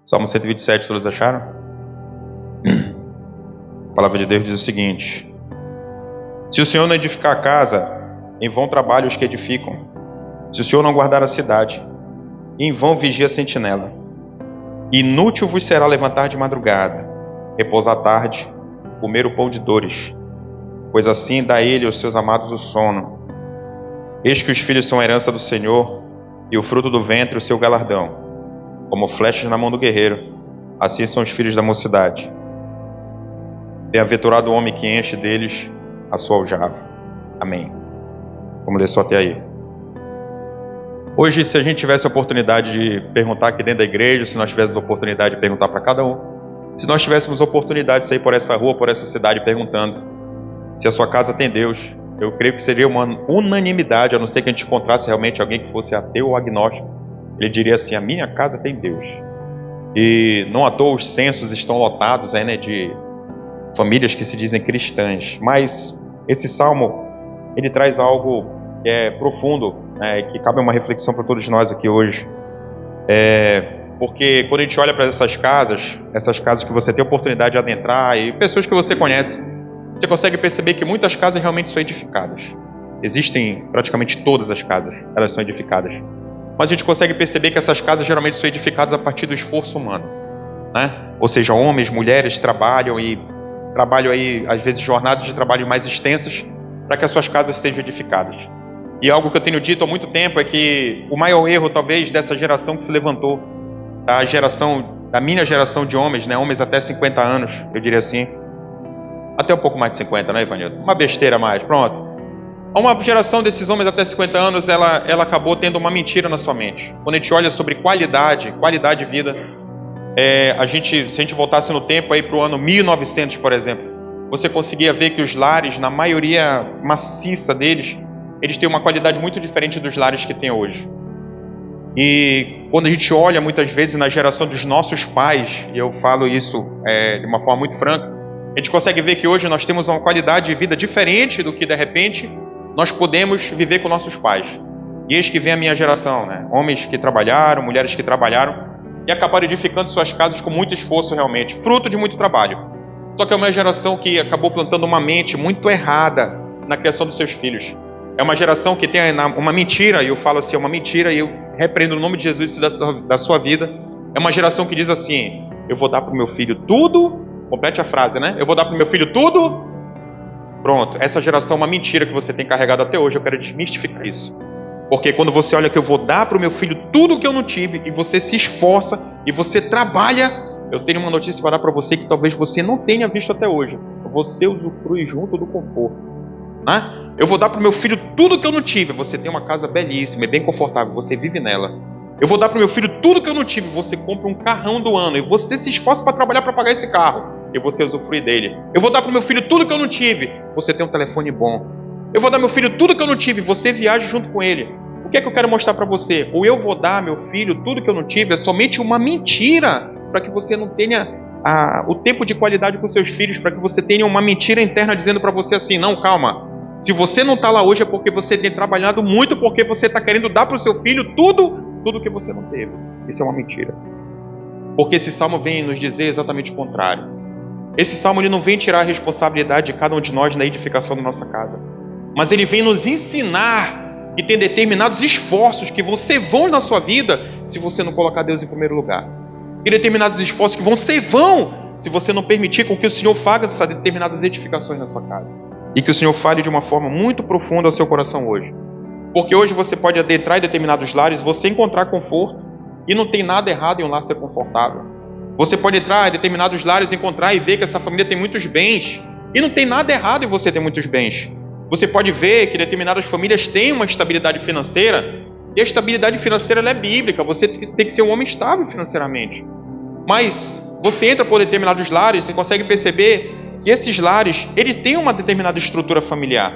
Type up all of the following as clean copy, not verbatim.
Salmo 127, todos acharam? A palavra de Deus diz o seguinte: se o Senhor não edificar a casa, em vão trabalham os que edificam. Se o Senhor não guardar a cidade, em vão vigia a sentinela. Inútil vos será levantar de madrugada, repousar à tarde, comer o pão de dores, pois assim dá ele aos seus amados o sono. Eis que os filhos são a herança do Senhor, e o fruto do ventre o seu galardão. Como flechas na mão do guerreiro, assim são os filhos da mocidade. Bem-aventurado o homem que enche deles a sua aljava. Amém. Vamos ler só até aí. Hoje, se a gente tivesse a oportunidade de perguntar aqui dentro da igreja, se nós tivéssemos a oportunidade de perguntar para cada um, se nós tivéssemos a oportunidade de sair por essa rua, por essa cidade, perguntando se a sua casa tem Deus, eu creio que seria uma unanimidade, a não ser que a gente encontrasse realmente alguém que fosse ateu ou agnóstico. Ele diria assim: a minha casa tem Deus. E não à toa os censos estão lotados aí, né, de famílias que se dizem cristãs. Mas esse salmo, ele traz algo que é profundo, que cabe uma reflexão para todos nós aqui hoje. Porque quando a gente olha para essas casas que você tem a oportunidade de adentrar, e pessoas que você conhece, você consegue perceber que muitas casas realmente são edificadas. Existem praticamente todas as casas, elas são edificadas. Mas a gente consegue perceber que essas casas geralmente são edificadas a partir do esforço humano, né? Ou seja, homens, mulheres trabalham aí, às vezes, jornadas de trabalho mais extensas para que as suas casas sejam edificadas. E algo que eu tenho dito há muito tempo é que o maior erro, talvez, dessa geração que se levantou, da minha geração de homens, né? Homens até 50 anos, eu diria assim, até um pouco mais de 50, né, Ivanildo? Uma besteira a mais, pronto. Uma geração desses homens até 50 anos, ela acabou tendo uma mentira na sua mente. Quando a gente olha sobre qualidade de vida, se a gente voltasse no tempo aí para o ano 1900, por exemplo, você conseguia ver que os lares, na maioria maciça deles, eles têm uma qualidade muito diferente dos lares que tem hoje. E quando a gente olha muitas vezes na geração dos nossos pais, e eu falo isso de uma forma muito franca, a gente consegue ver que hoje nós temos uma qualidade de vida diferente do que, de repente, nós podemos viver com nossos pais. E eis que vem a minha geração, né? Homens que trabalharam, mulheres que trabalharam e acabaram edificando suas casas com muito esforço realmente, fruto de muito trabalho. Só que é uma geração que acabou plantando uma mente muito errada na criação dos seus filhos. É uma geração que tem uma mentira, e eu falo assim, é uma mentira, e eu repreendo no nome de Jesus da sua vida. É uma geração que diz assim: eu vou dar para o meu filho tudo, complete a frase, né? Eu vou dar para o meu filho tudo. Pronto, essa geração é uma mentira que você tem carregado até hoje. Eu quero desmistificar isso. Porque quando você olha que eu vou dar para o meu filho tudo que eu não tive, e você se esforça, e você trabalha, eu tenho uma notícia para dar para você que talvez você não tenha visto até hoje. Você usufrui junto do conforto, né? Eu vou dar para o meu filho tudo que eu não tive. Você tem uma casa belíssima e bem confortável, você vive nela. Eu vou dar para o meu filho tudo que eu não tive. Você compra um carrão do ano e você se esforça para trabalhar para pagar esse carro, e você usufrui dele. Eu vou dar para o meu filho tudo que eu não tive. Você tem um telefone bom. Eu vou dar ao meu filho tudo que eu não tive. Você viaja junto com ele. O que é que eu quero mostrar para você? O eu vou dar ao meu filho tudo que eu não tive é somente uma mentira, para que você não tenha o tempo de qualidade com seus filhos, para que você tenha uma mentira interna dizendo para você assim: não, calma, se você não está lá hoje é porque você tem trabalhado muito, porque você está querendo dar para o seu filho tudo que você não teve. Isso é uma mentira. Porque esse salmo vem nos dizer exatamente o contrário. Esse salmo ele não vem tirar a responsabilidade de cada um de nós na edificação da nossa casa, mas ele vem nos ensinar que tem determinados esforços que vão ser vãos na sua vida se você não colocar Deus em primeiro lugar. Tem determinados esforços que vão ser vãos se você não permitir com que o Senhor faça essas determinadas edificações na sua casa. E que o Senhor fale de uma forma muito profunda ao seu coração hoje. Porque hoje você pode adentrar em determinados lares, você encontrar conforto, e não tem nada errado em um lar ser confortável. Você pode entrar em determinados lares, encontrar e ver que essa família tem muitos bens, e não tem nada errado em você ter muitos bens. Você pode ver que determinadas famílias têm uma estabilidade financeira, e a estabilidade financeira ela é bíblica. Você tem que ser um homem estável financeiramente. Mas você entra por determinados lares, você consegue perceber que esses lares, ele tem uma determinada estrutura familiar.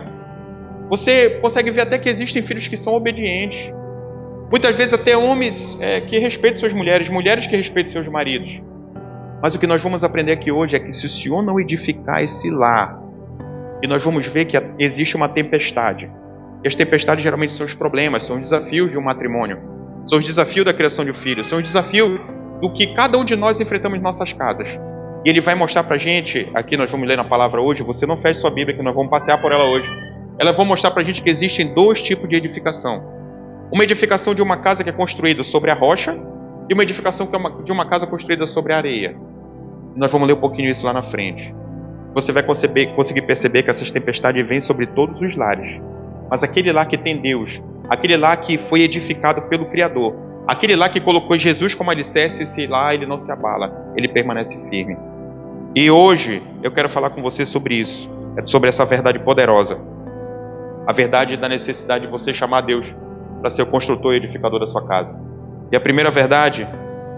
Você consegue ver até que existem filhos que são obedientes. Muitas vezes até homens que respeitam suas mulheres, mulheres que respeitam seus maridos. Mas o que nós vamos aprender aqui hoje é que se o Senhor não edificar esse lar, e nós vamos ver que existe uma tempestade. E as tempestades geralmente são os problemas, são os desafios de um matrimônio. São os desafios da criação de um filho, são os desafios do que cada um de nós enfrentamos em nossas casas. E ele vai mostrar pra gente, aqui nós vamos ler na palavra hoje, você não feche sua Bíblia que nós vamos passear por ela hoje. Ela vai mostrar pra gente que existem dois tipos de edificação. Uma edificação de uma casa que é construída sobre a rocha e uma edificação que é de uma casa construída sobre a areia. Nós vamos ler um pouquinho isso lá na frente. Você vai conseguir perceber que essas tempestades vêm sobre todos os lares. Mas aquele lá que tem Deus, aquele lá que foi edificado pelo Criador, aquele lá que colocou Jesus como alicerce, esse lá ele não se abala, ele permanece firme. E hoje eu quero falar com você sobre isso, sobre essa verdade poderosa. A verdade da necessidade de você chamar Deus para ser o construtor e edificador da sua casa. E a primeira verdade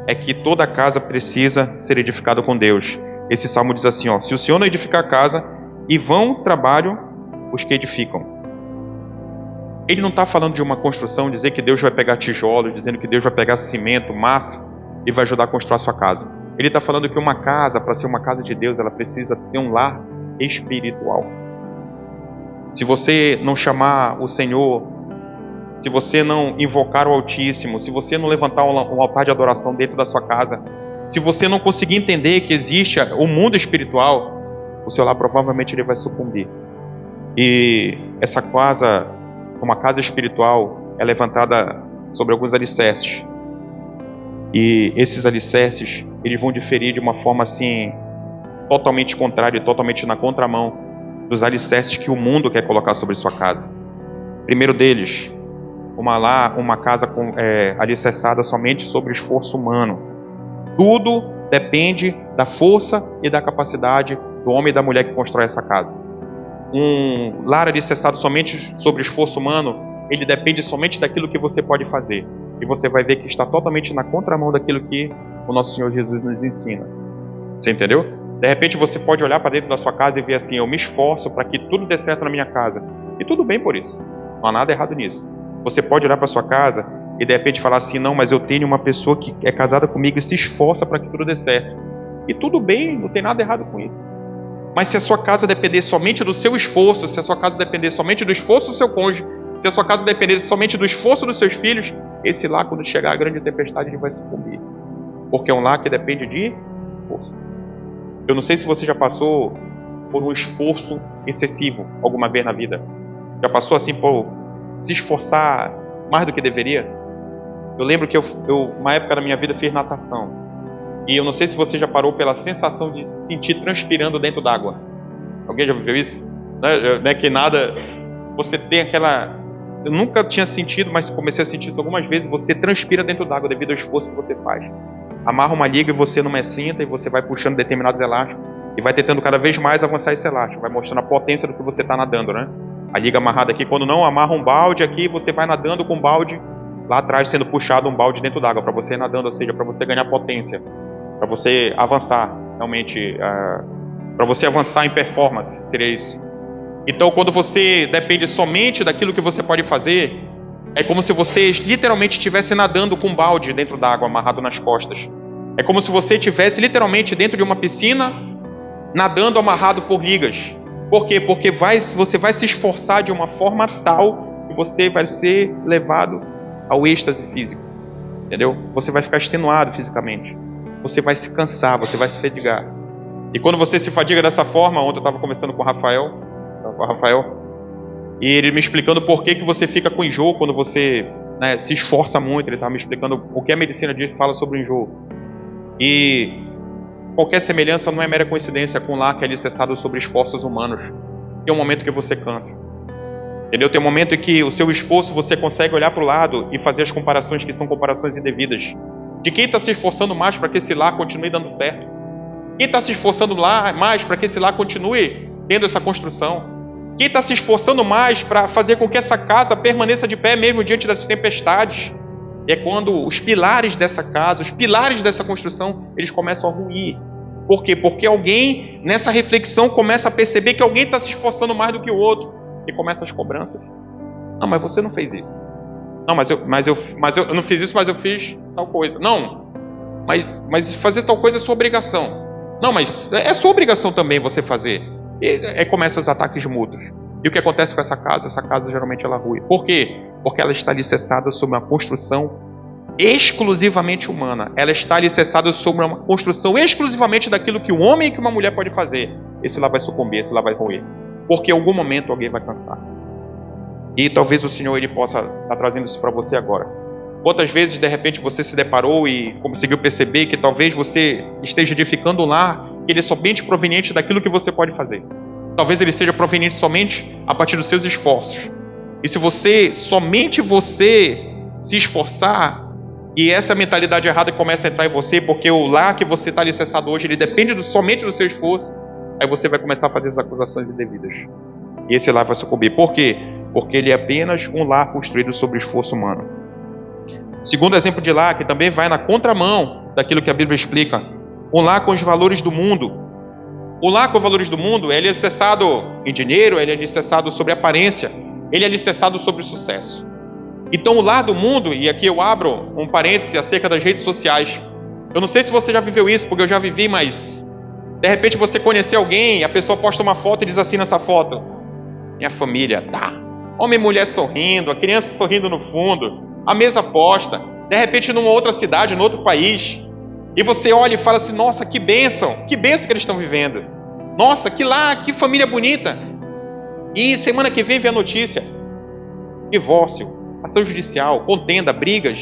é que toda casa precisa ser edificada com Deus. Esse salmo diz assim, se o Senhor não edificar a casa, e vão trabalham os que edificam. Ele não está falando de uma construção, dizer que Deus vai pegar tijolo, dizendo que Deus vai pegar cimento, massa, e vai ajudar a construir a sua casa. Ele está falando que uma casa, para ser uma casa de Deus, ela precisa ter um lar espiritual. Se você não chamar o Senhor, se você não invocar o Altíssimo, se você não levantar um altar de adoração dentro da sua casa, se você não conseguir entender que existe o mundo espiritual, o seu lar provavelmente ele vai sucumbir. E essa casa, uma casa espiritual, é levantada sobre alguns alicerces. E esses alicerces, eles vão diferir de uma forma assim, totalmente contrária, totalmente na contramão dos alicerces que o mundo quer colocar sobre sua casa. Primeiro deles, uma casa alicerçada somente sobre o esforço humano. Tudo depende da força e da capacidade do homem e da mulher que constrói essa casa. Um lar alicerçado somente sobre o esforço humano, ele depende somente daquilo que você pode fazer. E você vai ver que está totalmente na contramão daquilo que o nosso Senhor Jesus nos ensina. Você entendeu? De repente você pode olhar para dentro da sua casa e ver assim, eu me esforço para que tudo dê certo na minha casa. E tudo bem por isso. Não há nada errado nisso. Você pode olhar para sua casa e de repente falar assim, não, mas eu tenho uma pessoa que é casada comigo e se esforça para que tudo dê certo. E tudo bem, não tem nada errado com isso. Mas se a sua casa depender somente do seu esforço, se a sua casa depender somente do esforço do seu cônjuge, se a sua casa depender somente do esforço dos seus filhos, esse lar, quando chegar a grande tempestade, ele vai sucumbir. Porque é um lar que depende de esforço. Eu não sei se você já passou por um esforço excessivo alguma vez na vida. Já passou assim por se esforçar mais do que deveria? Eu lembro que eu uma época da minha vida, fiz natação. E eu não sei se você já parou pela sensação de se sentir transpirando dentro d'água. Alguém já viveu isso? Não é que nada... Você tem aquela... Eu nunca tinha sentido, mas comecei a sentir isso algumas vezes. Você transpira dentro d'água devido ao esforço que você faz. Amarra uma liga e você numa cinta e você vai puxando determinados elásticos e vai tentando cada vez mais avançar esse elástico. Vai mostrando a potência do que você está nadando, né? A liga amarrada aqui, quando não, amarra um balde aqui, você vai nadando com um balde lá atrás, sendo puxado um balde dentro d'água, para você ir nadando, ou seja, para você ganhar potência, para você avançar, realmente, para você avançar em performance, seria isso. Então, quando você depende somente daquilo que você pode fazer, é como se você literalmente estivesse nadando com um balde dentro d'água, amarrado nas costas. É como se você estivesse literalmente dentro de uma piscina, nadando amarrado por ligas. Por quê? Porque você vai se esforçar de uma forma tal que você vai ser levado ao êxtase físico. Entendeu? Você vai ficar extenuado fisicamente. Você vai se cansar, você vai se fadigar. E quando você se fadiga dessa forma, ontem eu estava conversando com o Rafael, e ele me explicando por que você fica com enjoo quando você se esforça muito. Ele estava me explicando o que a medicina fala sobre o enjoo. E qualquer semelhança não é mera coincidência com um lar que é alicerçado sobre esforços humanos. Tem um momento que você cansa. Entendeu? Tem um momento em que o seu esforço você consegue olhar para o lado e fazer as comparações que são comparações indevidas. De quem está se esforçando mais para que esse lar continue dando certo? Quem está se esforçando mais para que esse lar continue tendo essa construção? Quem está se esforçando mais para fazer com que essa casa permaneça de pé mesmo diante das tempestades? É quando os pilares dessa casa, os pilares dessa construção, eles começam a ruir. Por quê? Porque alguém, nessa reflexão, começa a perceber que alguém está se esforçando mais do que o outro. E começam as cobranças. Não, mas você não fez isso. Não, mas eu não fiz isso, mas eu fiz tal coisa. Não, mas fazer tal coisa é sua obrigação. Não, mas é sua obrigação também você fazer. E aí começam os ataques mútuos. E o que acontece com essa casa? Essa casa geralmente ela rui. Por quê? Porque ela está alicerçada sobre uma construção exclusivamente humana. Ela está alicerçada sobre uma construção exclusivamente daquilo que um homem e que uma mulher pode fazer. Esse lá vai sucumbir, esse lá vai ruir. Porque em algum momento alguém vai cansar. E talvez o Senhor ele possa estar trazendo isso para você agora. Quantas vezes, de repente, você se deparou e conseguiu perceber que talvez você esteja edificando um lar que ele é somente proveniente daquilo que você pode fazer. Talvez ele seja proveniente somente a partir dos seus esforços. E se somente você se esforçar, e essa mentalidade errada começa a entrar em você, porque o lar que você está alicerçado hoje, ele depende somente do seu esforço, aí você vai começar a fazer as acusações indevidas. E esse lar vai sucumbir. Por quê? Porque ele é apenas um lar construído sobre esforço humano. Segundo exemplo de lar, que também vai na contramão daquilo que a Bíblia explica, um lar com os valores do mundo. O lar com os valores do mundo, ele é alicerçado em dinheiro, ele é alicerçado sobre aparência, ele é alicerçado sobre sucesso. Então o lar do mundo, e aqui eu abro um parêntese acerca das redes sociais. Eu não sei se você já viveu isso, porque eu já vivi, mas de repente você conheceu alguém, a pessoa posta uma foto e diz assim nessa foto: minha família, tá. Homem e mulher sorrindo, a criança sorrindo no fundo, a mesa posta, de repente numa outra cidade, num outro país. E você olha e fala assim: nossa, que bênção que eles estão vivendo. Nossa, que família bonita. E semana que vem a notícia: divórcio, ação judicial, contenda, brigas,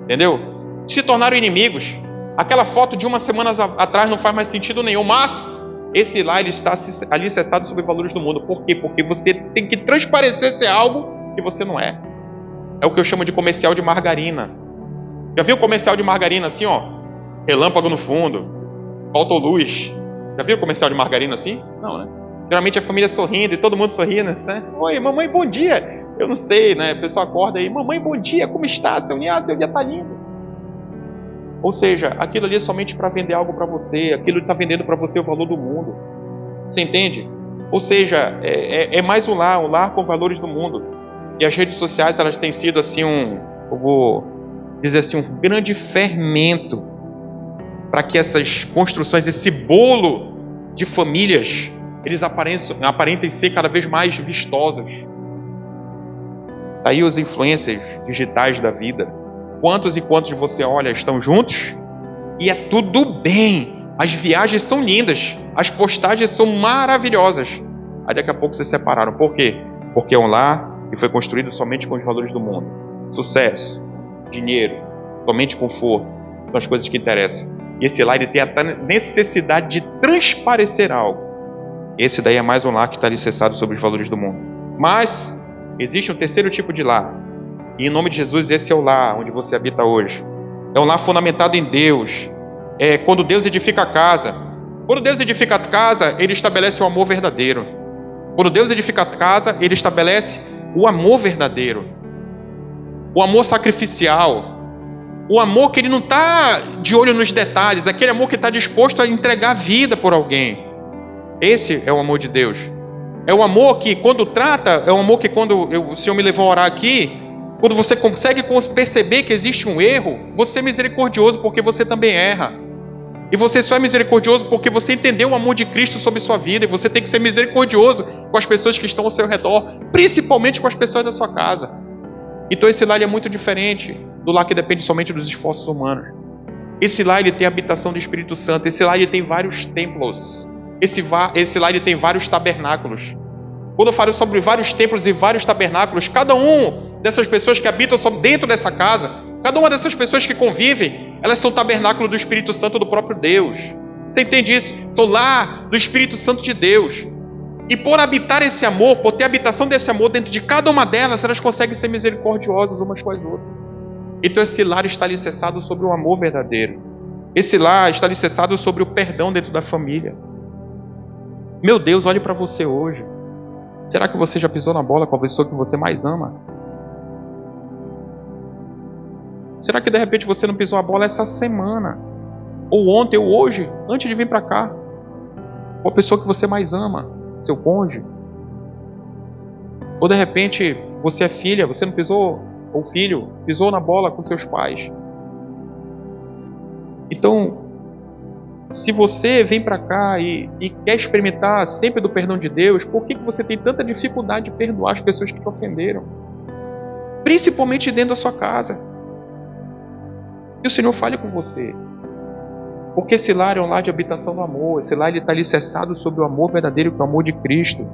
entendeu? Se tornaram inimigos. Aquela foto de umas semanas atrás não faz mais sentido nenhum, mas esse lá ele está alicerçado sobre valores do mundo. Por quê? Porque você tem que transparecer ser algo que você não é. É o que eu chamo de comercial de margarina. Já viu o comercial de margarina assim, ó? Relâmpago no fundo, faltou luz. Já viu o comercial de margarina assim? Não, né? Geralmente a família sorrindo e todo mundo sorrindo, né? Oi, mamãe, bom dia. Eu não sei, né? A pessoa acorda aí: mamãe, bom dia, como está? Seu dia tá lindo. Ou seja, aquilo ali é somente para vender algo para você. Aquilo está vendendo para você o valor do mundo. Você entende? Ou seja, é mais um lar com valores do mundo. E as redes sociais, elas têm sido assim eu vou dizer assim, um grande fermento para que essas construções, esse bolo de famílias, eles aparentem ser cada vez mais vistosos. Aí os influencers digitais da vida, quantos e quantos você olha estão juntos e é tudo bem, as viagens são lindas, as postagens são maravilhosas, aí daqui a pouco se separaram. Por quê? Porque é um lar que foi construído somente com os valores do mundo. Sucesso, dinheiro, somente conforto, são as coisas que interessam. E esse lar ele tem a necessidade de transparecer algo. Esse daí é mais um lar que está alicerçado sobre os valores do mundo. Mas existe um terceiro tipo de lar. E em nome de Jesus, esse é o lar onde você habita hoje. É um lar fundamentado em Deus. É quando Deus edifica a casa. Quando Deus edifica a casa, Ele estabelece o amor verdadeiro. Quando Deus edifica a casa, Ele estabelece o amor verdadeiro. O amor sacrificial. O amor que Ele não está de olho nos detalhes. Aquele amor que está disposto a entregar a vida por alguém. Esse é o amor de Deus. É o amor que quando trata, é o amor que quando o Senhor me levou a orar aqui, quando você consegue perceber que existe um erro, você é misericordioso porque você também erra. E você só é misericordioso porque você entendeu o amor de Cristo sobre sua vida. E você tem que ser misericordioso com as pessoas que estão ao seu redor, principalmente com as pessoas da sua casa. Então esse lar é muito diferente do lar que depende somente dos esforços humanos. Esse lar ele tem a habitação do Espírito Santo. Esse lar ele tem vários templos. Esse lar ele tem vários tabernáculos. Quando eu falo sobre vários templos e vários tabernáculos, cada um dessas pessoas que habitam dentro dessa casa, cada uma dessas pessoas que convivem, elas são tabernáculo do Espírito Santo do próprio Deus. Você entende isso? São lar do Espírito Santo de Deus. E por habitar esse amor, por ter a habitação desse amor dentro de cada uma delas, elas conseguem ser misericordiosas umas com as outras. Então esse lar está alicerçado sobre o amor verdadeiro. Esse lar está alicerçado sobre o perdão dentro da família. Meu Deus, olhe para você hoje. Será que você já pisou na bola com a pessoa que você mais ama? Será que de repente você não pisou a bola essa semana? Ou ontem, ou hoje, antes de vir para cá? Com a pessoa que você mais ama, seu cônjuge? Ou de repente você é filha, você não pisou, ou filho, pisou na bola com seus pais? Então, se você vem para cá e quer experimentar sempre do perdão de Deus, por que você tem tanta dificuldade de perdoar as pessoas que te ofenderam? Principalmente dentro da sua casa. Que o Senhor fale com você. Porque esse lar é um lar de habitação do amor. Esse lar está alicerçado sobre o amor verdadeiro, que é o amor de Cristo.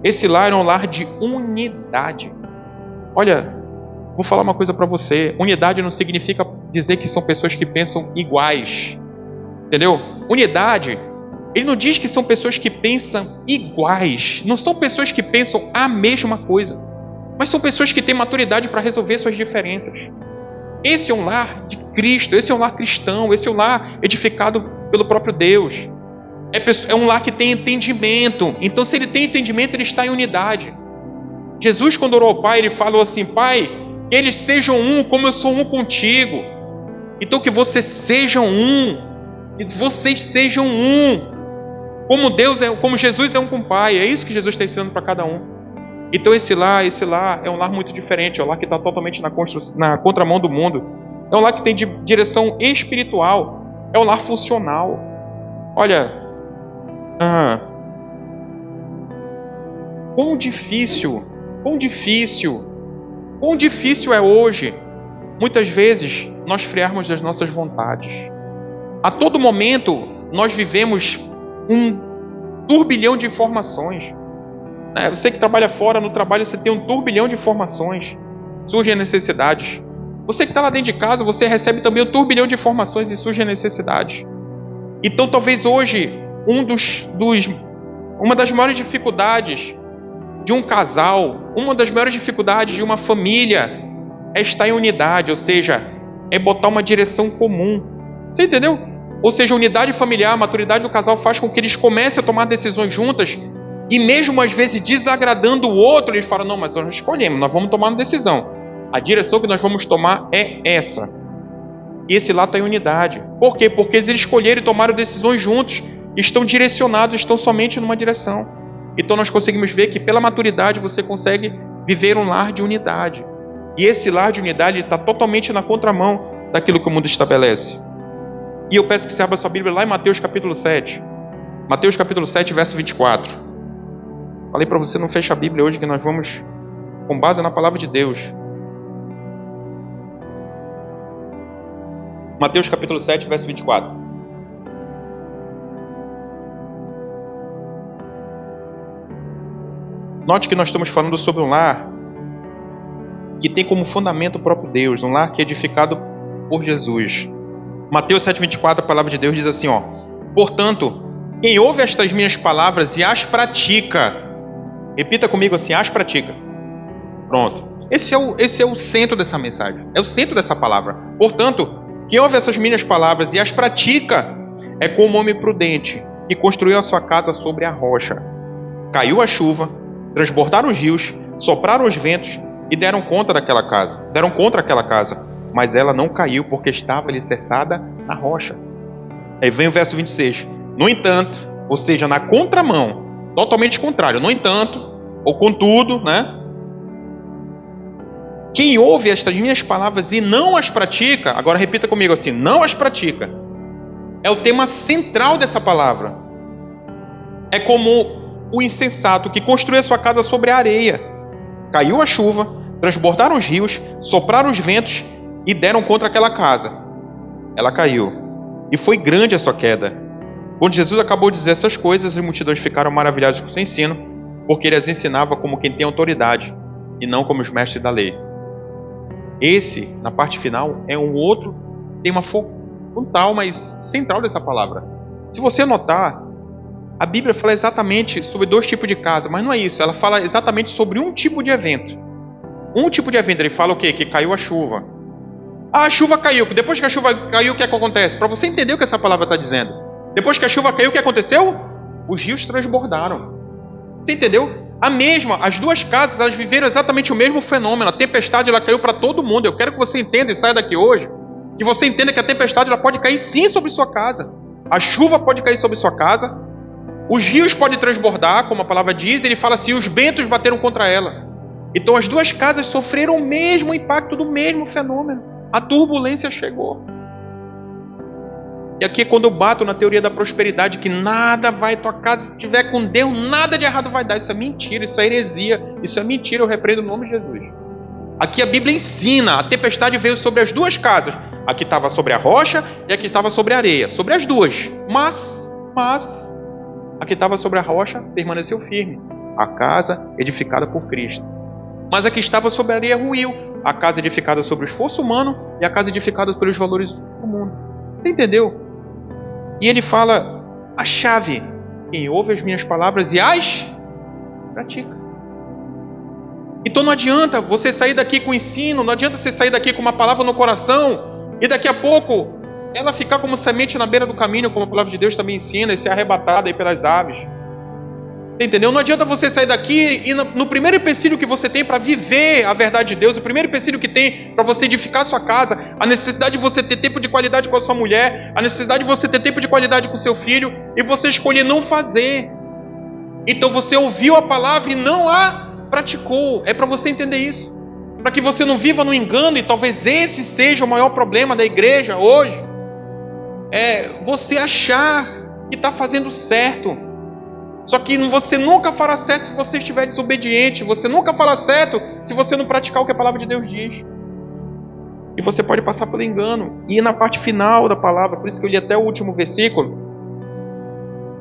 Esse lar é um lar de unidade. Olha, vou falar uma coisa para você. Unidade não significa dizer que são pessoas que pensam iguais. Entendeu? Unidade, ele não diz que são pessoas que pensam iguais. Não são pessoas que pensam a mesma coisa. Mas são pessoas que têm maturidade para resolver suas diferenças. Esse é um lar de Cristo. Esse é um lar cristão. Esse é um lar edificado pelo próprio Deus. É um lar que tem entendimento. Então, se ele tem entendimento, ele está em unidade. Jesus, quando orou ao Pai, ele falou assim: Pai, que eles sejam um como eu sou um contigo. Então que vocês sejam um. Que vocês sejam um. Como Jesus é um com o Pai. É isso que Jesus está ensinando para cada um. Então esse lar é um lar muito diferente. É um lar que está totalmente na contramão do mundo. É um lar que tem direção espiritual. É um lar funcional. Olha, quão difícil é hoje, muitas vezes, nós frearmos das nossas vontades. A todo momento, nós vivemos um turbilhão de informações. Você que trabalha fora, no trabalho, você tem um turbilhão de informações. Surgem necessidades. Você que está lá dentro de casa, você recebe também um turbilhão de informações e surgem necessidades. Então, talvez hoje, uma das maiores dificuldades de um casal, uma das maiores dificuldades de uma família é estar em unidade, ou seja, é botar uma direção comum. Você entendeu? Ou seja, a unidade familiar, a maturidade do casal faz com que eles comecem a tomar decisões juntas e mesmo às vezes desagradando o outro, eles falam: não, mas nós escolhemos, nós vamos tomar uma decisão. A direção que nós vamos tomar é essa. E esse lá está em unidade. Por quê? Porque eles escolheram e tomaram decisões juntos, estão direcionados, estão somente numa direção. Então nós conseguimos ver que pela maturidade você consegue viver um lar de unidade. E esse lar de unidade está totalmente na contramão daquilo que o mundo estabelece. E eu peço que você abra sua Bíblia lá em Mateus capítulo 7. Mateus capítulo 7, verso 24. Falei para você, não fecha a Bíblia hoje, que nós vamos com base na palavra de Deus. Mateus capítulo 7, verso 24. Note que nós estamos falando sobre um lar que tem como fundamento o próprio Deus, um lar que é edificado por Jesus. Mateus 7,24, a palavra de Deus diz assim, portanto, quem ouve estas minhas palavras e as pratica, repita comigo assim, as pratica. Pronto. Esse é o centro dessa mensagem, é o centro dessa palavra. Portanto, quem ouve essas minhas palavras e as pratica é como um homem prudente que construiu a sua casa sobre a rocha. Caiu a chuva, transbordaram os rios, sopraram os ventos e deram contra aquela casa. Mas ela não caiu porque estava alicerçada na rocha. Aí vem o verso 26. No entanto, ou seja, na contramão, totalmente contrário. No entanto, ou contudo, quem ouve estas minhas palavras e não as pratica, agora repita comigo assim, não as pratica, é o tema central dessa palavra. É como o insensato que construiu a sua casa sobre a areia. Caiu a chuva, transbordaram os rios, sopraram os ventos e deram contra aquela casa. Ela caiu. E foi grande a sua queda. Quando Jesus acabou de dizer essas coisas, as multidões ficaram maravilhadas com o seu ensino, porque ele as ensinava como quem tem autoridade, e não como os mestres da lei. Esse, na parte final, é um outro tema frontal, mas central dessa palavra. Se você notar, a Bíblia fala exatamente sobre dois tipos de casa, mas não é isso. Ela fala exatamente sobre um tipo de evento. Um tipo de evento, ele fala o quê? Que caiu a chuva. A chuva caiu. Depois que a chuva caiu, o que acontece? Para você entender o que essa palavra está dizendo. Depois que a chuva caiu, o que aconteceu? Os rios transbordaram. Você entendeu? As duas casas, elas viveram exatamente o mesmo fenômeno. A tempestade, ela caiu para todo mundo. Eu quero que você entenda e saia daqui hoje, que você entenda que a tempestade, ela pode cair sim sobre sua casa. A chuva pode cair sobre sua casa. Os rios podem transbordar, como a palavra diz. Ele fala assim, os ventos bateram contra ela. Então as duas casas sofreram o mesmo impacto do mesmo fenômeno. A turbulência chegou. E aqui quando eu bato na teoria da prosperidade, que nada vai, tua casa, se tiver com Deus, nada de errado vai dar. Isso é mentira, isso é heresia, isso é mentira, eu repreendo o nome de Jesus. Aqui a Bíblia ensina, a tempestade veio sobre as duas casas, A que estava sobre a rocha e a que estava sobre a areia. Sobre as duas. Mas a que estava sobre a rocha permaneceu firme. A casa edificada por Cristo. Mas a que estava sobre a areia ruiu. A casa edificada sobre o esforço humano e a casa edificada pelos valores do mundo. Você entendeu? E ele fala a chave. Quem ouve as minhas palavras e as pratica. Então não adianta você sair daqui com ensino, não adianta você sair daqui com uma palavra no coração e daqui a pouco ela ficar como semente na beira do caminho, como a palavra de Deus também ensina, e ser arrebatada aí pelas aves. Entendeu? Não adianta você sair daqui e no primeiro empecilho que você tem para viver a verdade de Deus, o primeiro empecilho que tem para você edificar a sua casa, a necessidade de você ter tempo de qualidade com a sua mulher, a necessidade de você ter tempo de qualidade com o seu filho, e você escolher não fazer. Então você ouviu a palavra e não a praticou. É para você entender isso. Para que você não viva no engano, e talvez esse seja o maior problema da igreja hoje. É você achar que está fazendo certo. Só que você nunca fará certo se você estiver desobediente. Você nunca fará certo se você não praticar o que a palavra de Deus diz. E você pode passar pelo engano. E na parte final da palavra, por isso que eu li até o último versículo,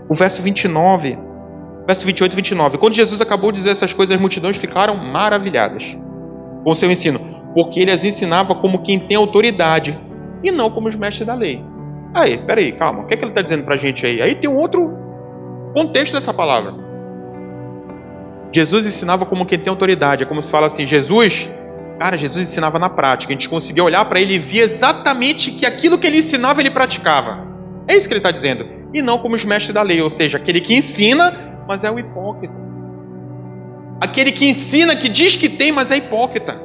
o verso 29, verso 28 e 29. Quando Jesus acabou de dizer essas coisas, as multidões ficaram maravilhadas com o seu ensino, porque ele as ensinava como quem tem autoridade e não como os mestres da lei. Aí, peraí, calma, o que é que ele está dizendo para a gente aí? Aí tem um outro contexto dessa palavra. Jesus ensinava como quem tem autoridade. É como se fala assim, Jesus ensinava na prática. A gente conseguia olhar para ele e via exatamente que aquilo que ele ensinava, ele praticava. É isso que ele está dizendo. E não como os mestres da lei, ou seja, aquele que ensina, mas é o hipócrita. Aquele que ensina, que diz que tem, mas é hipócrita.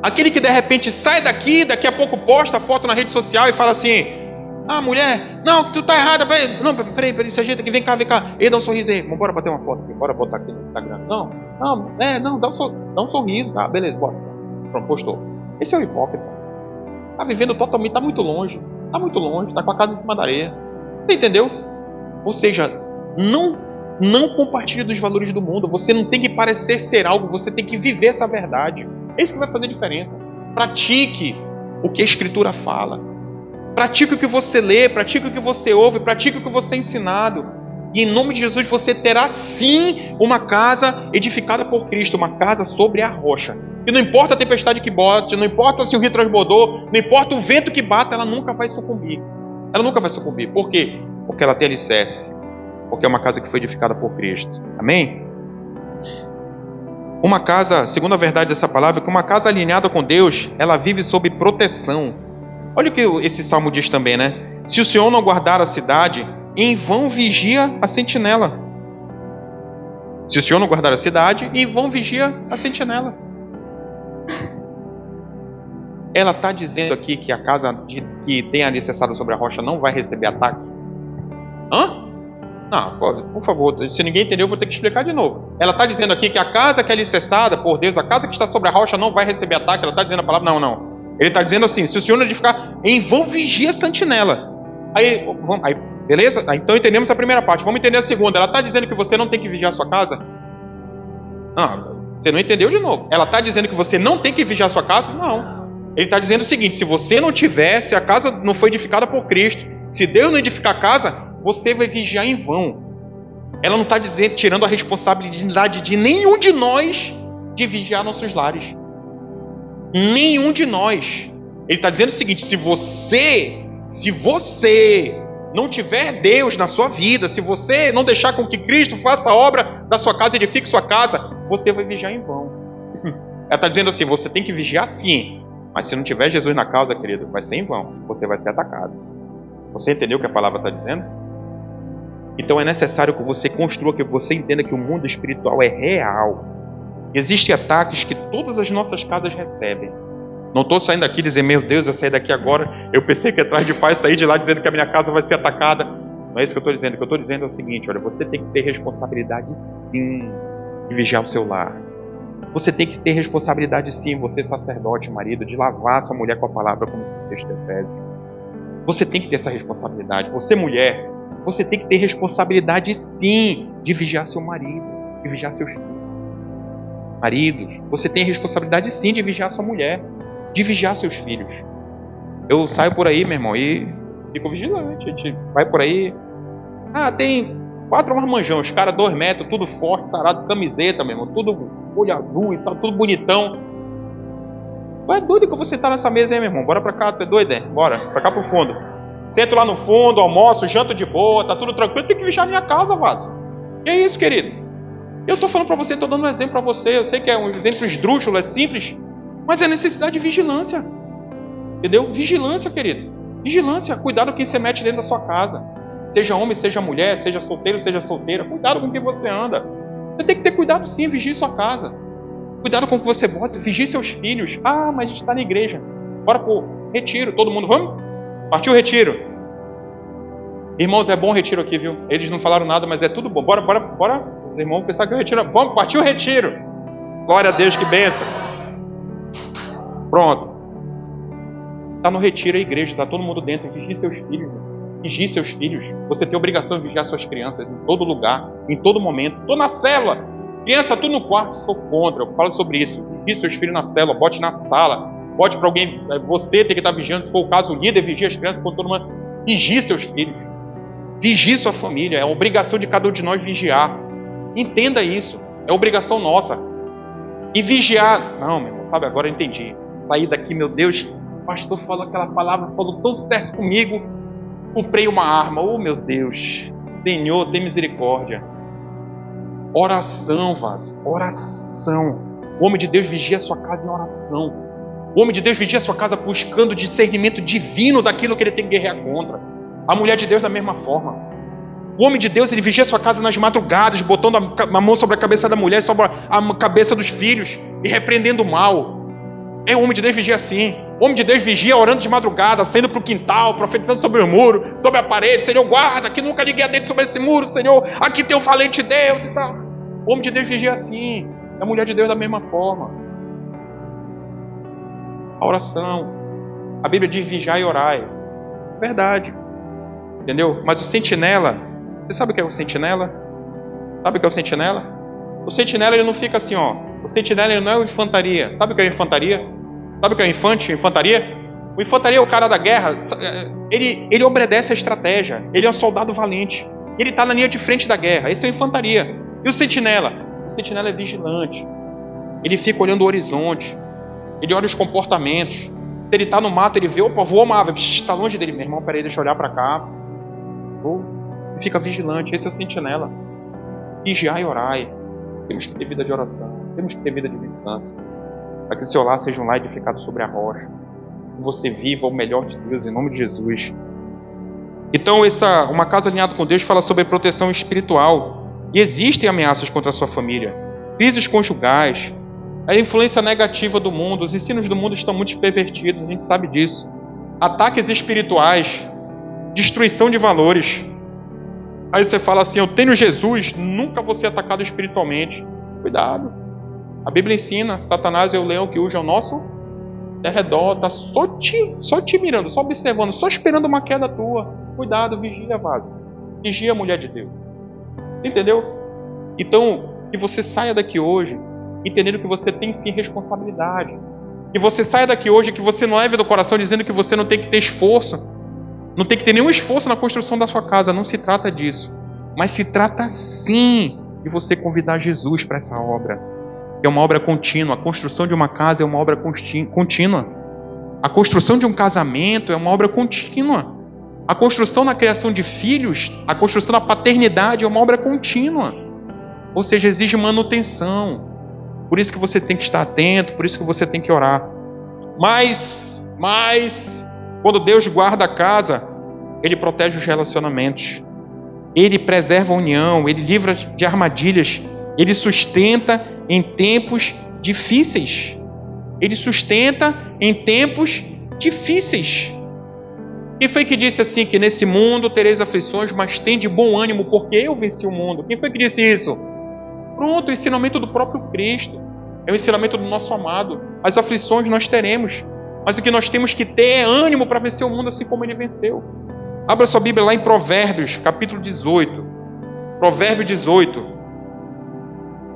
Aquele que de repente sai daqui a pouco posta a foto na rede social e fala assim, ah, mulher, não, tu tá errada, peraí, se ajeita aqui, vem cá, ei, dá um sorriso aí, bora bater uma foto aqui, bora botar aqui no Instagram. Não, dá um sorriso, tá, beleza, bora. Pronto, postou. Esse é o hipócrita. Tá vivendo totalmente, tá muito longe, tá com a casa em cima da areia. Você entendeu? Ou seja, não compartilhe dos valores do mundo. Você não tem que parecer ser algo, você tem que viver essa verdade. É isso que vai fazer diferença. Pratique o que a Escritura fala. Pratique o que você lê, pratique o que você ouve, pratique o que você é ensinado. E em nome de Jesus você terá sim uma casa edificada por Cristo, uma casa sobre a rocha. E não importa a tempestade que bote, não importa se o rio transbordou, não importa o vento que bata, ela nunca vai sucumbir. Ela nunca vai sucumbir. Por quê? Porque ela tem alicerce. Porque é uma casa que foi edificada por Cristo. Amém? Uma casa, segundo a verdade dessa palavra, que uma casa alinhada com Deus, ela vive sob proteção. Olha o que esse salmo diz também, né? Se o Senhor não guardar a cidade, em vão vigia a sentinela. Se o Senhor não guardar a cidade, em vão vigia a sentinela. Ela está dizendo aqui que a casa que tem alicerçado sobre a rocha não vai receber ataque? Hã? Não, por favor, se ninguém entendeu, eu vou ter que explicar de novo. Ela está dizendo aqui que a casa que é alicerçada por Deus, a casa que está sobre a rocha não vai receber ataque. Ela está dizendo a palavra? Não. Ele está dizendo assim, se o Senhor não edificar, em vão vigia a sentinela. Aí, beleza? Então entendemos a primeira parte, vamos entender a segunda. Ela está dizendo que você não tem que vigiar a sua casa? Não, você não entendeu de novo. Ela está dizendo que você não tem que vigiar a sua casa? Não. Ele está dizendo o seguinte, se você não tiver, se a casa não foi edificada por Cristo, se Deus não edificar a casa, você vai vigiar em vão. Ela não está dizendo, tirando a responsabilidade de nenhum de nós de vigiar nossos lares. Nenhum de nós. Ele está dizendo o seguinte, se você não tiver Deus na sua vida, se você não deixar com que Cristo faça a obra da sua casa, edifique sua casa, você vai vigiar em vão. Ela está dizendo assim, você tem que vigiar sim, mas se não tiver Jesus na causa, querido, vai ser em vão, você vai ser atacado. Você entendeu o que a palavra está dizendo? Então é necessário que você construa, que você entenda que o mundo espiritual é real. Existem ataques que todas as nossas casas recebem. Não estou saindo daqui e dizer, meu Deus, eu saí daqui agora, eu pensei que atrás de paz sair de lá dizendo que a minha casa vai ser atacada. Não é isso que eu estou dizendo. O que eu estou dizendo é o seguinte, olha, você tem que ter responsabilidade sim de vigiar o seu lar. Você tem que ter responsabilidade sim, você sacerdote, marido, de lavar sua mulher com a palavra, como o texto de Efésios. Você tem que ter essa responsabilidade. Você mulher, você tem que ter responsabilidade sim de vigiar seu marido, de vigiar seus filhos. Maridos, você tem a responsabilidade sim de vigiar sua mulher, de vigiar seus filhos. Eu saio por aí, meu irmão, e fico vigilante. A gente vai por aí. Tem 4 marmanjão, os caras 2 metros, tudo forte, sarado, camiseta, meu irmão, tudo olho azul e tal, tudo bonitão. Tu é doido que você tá nessa mesa aí, meu irmão? Bora pra cá, tu é doido, Bora, pra cá pro fundo. Sento lá no fundo, almoço, janto de boa, tá tudo tranquilo. Tem que vigiar minha casa, vaso. Que isso, querido? Eu tô falando pra você, tô dando um exemplo pra você. Eu sei que é um exemplo esdrúxulo, é simples, mas é necessidade de vigilância. Entendeu? Vigilância, querido. Vigilância. Cuidado com quem você mete dentro da sua casa. Seja homem, seja mulher, seja solteiro, seja solteira. Cuidado com quem você anda. Você tem que ter cuidado sim, vigie sua casa. Cuidado com o que você bota, vigie seus filhos. Mas a gente está na igreja. Bora pro retiro, todo mundo, vamos? Partiu o retiro. Irmãos, é bom o retiro aqui, viu? Eles não falaram nada, mas é tudo bom. Bora. Os irmãos pensaram que o retiro... Vamos, partiu o retiro. Glória a Deus, que bênção. Pronto. Está no retiro a igreja, está todo mundo dentro. Vigie seus filhos. Vigie seus filhos. Você tem a obrigação de vigiar suas crianças em todo lugar, em todo momento. Estou na cela. Criança, tudo no quarto. Sou contra. Eu falo sobre isso. Vigie seus filhos na cela. Bote na sala. Bote para alguém. Você tem que estar vigiando. Se for o caso, o líder vigia as crianças. Todo mundo. Vigie seus filhos. Vigie sua família. É obrigação de cada um de nós vigiar. Entenda isso. É obrigação nossa. E vigiar. Não, meu irmão. Sabe, agora eu entendi. Saí daqui, meu Deus. O pastor falou aquela palavra, falou tão certo comigo. Comprei uma arma. Oh, meu Deus. Senhor, tem misericórdia. Oração, vaso. Oração. O homem de Deus vigia a sua casa em oração. O homem de Deus vigia a sua casa buscando discernimento divino daquilo que ele tem que guerrear contra. A mulher de Deus da mesma forma. O homem de Deus, ele vigia a sua casa nas madrugadas, botando a mão sobre a cabeça da mulher, sobre a cabeça dos filhos e repreendendo o mal. O homem de Deus vigia assim. O homem de Deus vigia orando de madrugada, saindo para o quintal, profetizando sobre o muro, sobre a parede. Senhor, guarda, que nunca ninguém adentro sobre esse muro, Senhor. Aqui tem um valente Deus e tal. O homem de Deus vigia assim. A mulher de Deus da mesma forma. A oração. A Bíblia diz vigiai e orai. Verdade. Entendeu? Mas o sentinela, você sabe o que é o sentinela? Sabe o que é o sentinela? O sentinela, ele não fica assim, ó. O sentinela, ele não é o infantaria. Sabe o que é infantaria? Sabe o que é infantaria? O infantaria é o cara da guerra. Ele obedece a estratégia. Ele é um soldado valente. Ele está na linha de frente da guerra. Esse é o infantaria. E o sentinela? O sentinela é vigilante. Ele fica olhando o horizonte. Ele olha os comportamentos. Se ele está no mato, ele vê, opa, voa uma ave. Está longe dele, meu irmão, peraí, deixa eu olhar para cá. E fica vigilante. Esse é o sentinela. Vigiai e orai. Temos que ter vida de oração. Temos que ter vida de vigilância. Para que o seu lar seja um lar edificado sobre a rocha. Que você viva o melhor de Deus, em nome de Jesus. Então, uma casa alinhada com Deus fala sobre proteção espiritual. E existem ameaças contra a sua família. Crises conjugais. A influência negativa do mundo. Os ensinos do mundo estão muito pervertidos. A gente sabe disso. Ataques espirituais. Destruição de valores. Aí você fala assim, eu tenho Jesus, nunca vou ser atacado espiritualmente. Cuidado. A Bíblia ensina, Satanás é o leão que usa ao nosso derredor, está só te mirando, só observando, só esperando uma queda tua. Cuidado, vigia, vaso. Vigia, mulher de Deus. Entendeu? Então, que você saia daqui hoje, entendendo que você tem sim responsabilidade. Que você saia daqui hoje, que você não leve do coração dizendo que você não tem que ter esforço. Não tem que ter nenhum esforço na construção da sua casa, não se trata disso. Mas se trata sim de você convidar Jesus para essa obra. Que é uma obra contínua. A construção de uma casa é uma obra contínua. A construção de um casamento é uma obra contínua. A construção na criação de filhos, a construção da paternidade é uma obra contínua. Ou seja, exige manutenção. Por isso que você tem que estar atento, por isso que você tem que orar. Mas quando Deus guarda a casa, Ele protege os relacionamentos. Ele preserva a união, Ele livra de armadilhas. Ele sustenta em tempos difíceis. Ele sustenta em tempos difíceis. Quem foi que disse assim, que nesse mundo tereis aflições, mas tem de bom ânimo, porque eu venci o mundo? Quem foi que disse isso? Pronto, o ensinamento do próprio Cristo. É o ensinamento do nosso amado. As aflições nós teremos. Mas o que nós temos que ter é ânimo para vencer o mundo assim como ele venceu. Abra sua Bíblia lá em Provérbios, capítulo 18. Provérbios 18.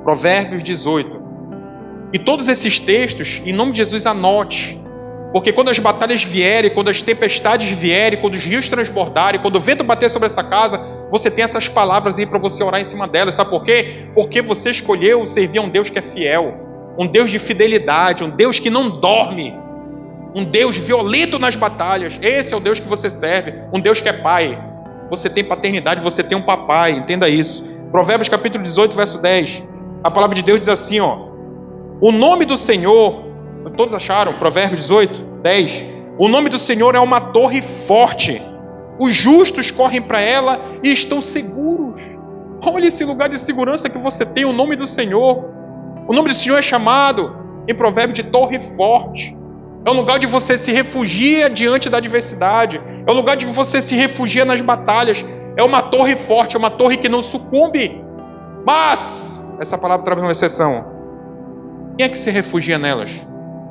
Provérbios 18. E todos esses textos, em nome de Jesus, anote. Porque quando as batalhas vierem, quando as tempestades vierem, quando os rios transbordarem, quando o vento bater sobre essa casa, você tem essas palavras aí para você orar em cima delas. Sabe por quê? Porque você escolheu servir a um Deus que é fiel, um Deus de fidelidade, um Deus que não dorme, um Deus violento nas batalhas. Esse é o Deus que você serve, um Deus que é pai. Você tem paternidade, você tem um papai, entenda isso. Provérbios capítulo 18, verso 10. A palavra de Deus diz assim, ó: o nome do Senhor, todos acharam? Provérbios 18, 10. O nome do Senhor é uma torre forte. Os justos correm para ela e estão seguros. Olha esse lugar de segurança que você tem, o nome do Senhor. O nome do Senhor é chamado, em provérbio, de torre forte. É um lugar onde você se refugia diante da adversidade. É um lugar onde você se refugia nas batalhas. É uma torre forte, é uma torre que não sucumbe. Mas, essa palavra traz uma exceção. Quem é que se refugia nelas?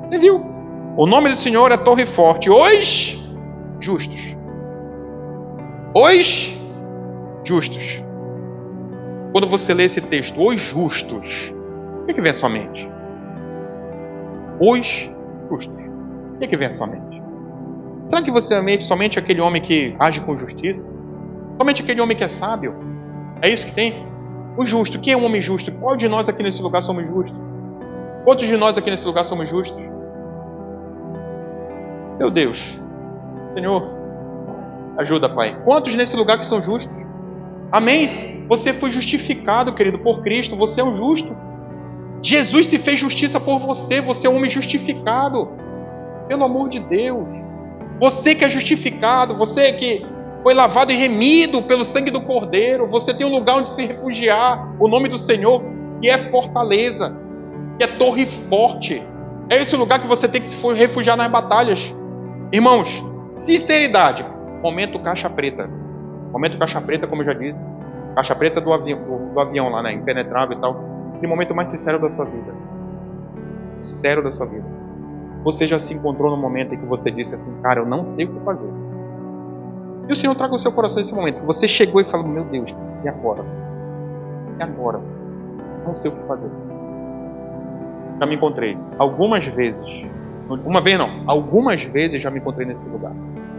Você viu? O nome do Senhor é torre forte. Os justos. Os justos. Quando você lê esse texto, os justos, o que vem à sua mente? Os justos. O que vem à sua mente? Será que você mente somente aquele homem que age com justiça? Somente aquele homem que é sábio? É isso que tem? O justo. Quem é um homem justo? Qual de nós aqui nesse lugar somos justos? Quantos de nós aqui nesse lugar somos justos? Meu Deus. Senhor, ajuda, Pai. Quantos nesse lugar que são justos? Amém? Você foi justificado, querido, por Cristo. Você é um justo. Jesus se fez justiça por você. Você é um homem justificado. Pelo amor de Deus. Você que é justificado. Você que foi lavado e remido pelo sangue do Cordeiro. Você tem um lugar onde se refugiar. O nome do Senhor, que é fortaleza, que é torre forte. É esse lugar que você tem que se refugiar nas batalhas. Irmãos, sinceridade. Momento caixa preta. Momento caixa preta, como eu já disse. Caixa preta do avião lá, né? Impenetrável e tal. Que momento mais sincero da sua vida. Sincero da sua vida. Você já se encontrou no momento em que você disse assim: cara, eu não sei o que fazer. E o Senhor traga no seu coração esse momento. Que você chegou e falou: meu Deus, e agora? E agora? Não sei o que fazer. Já me encontrei algumas vezes. Uma vez não, algumas vezes já me encontrei nesse lugar.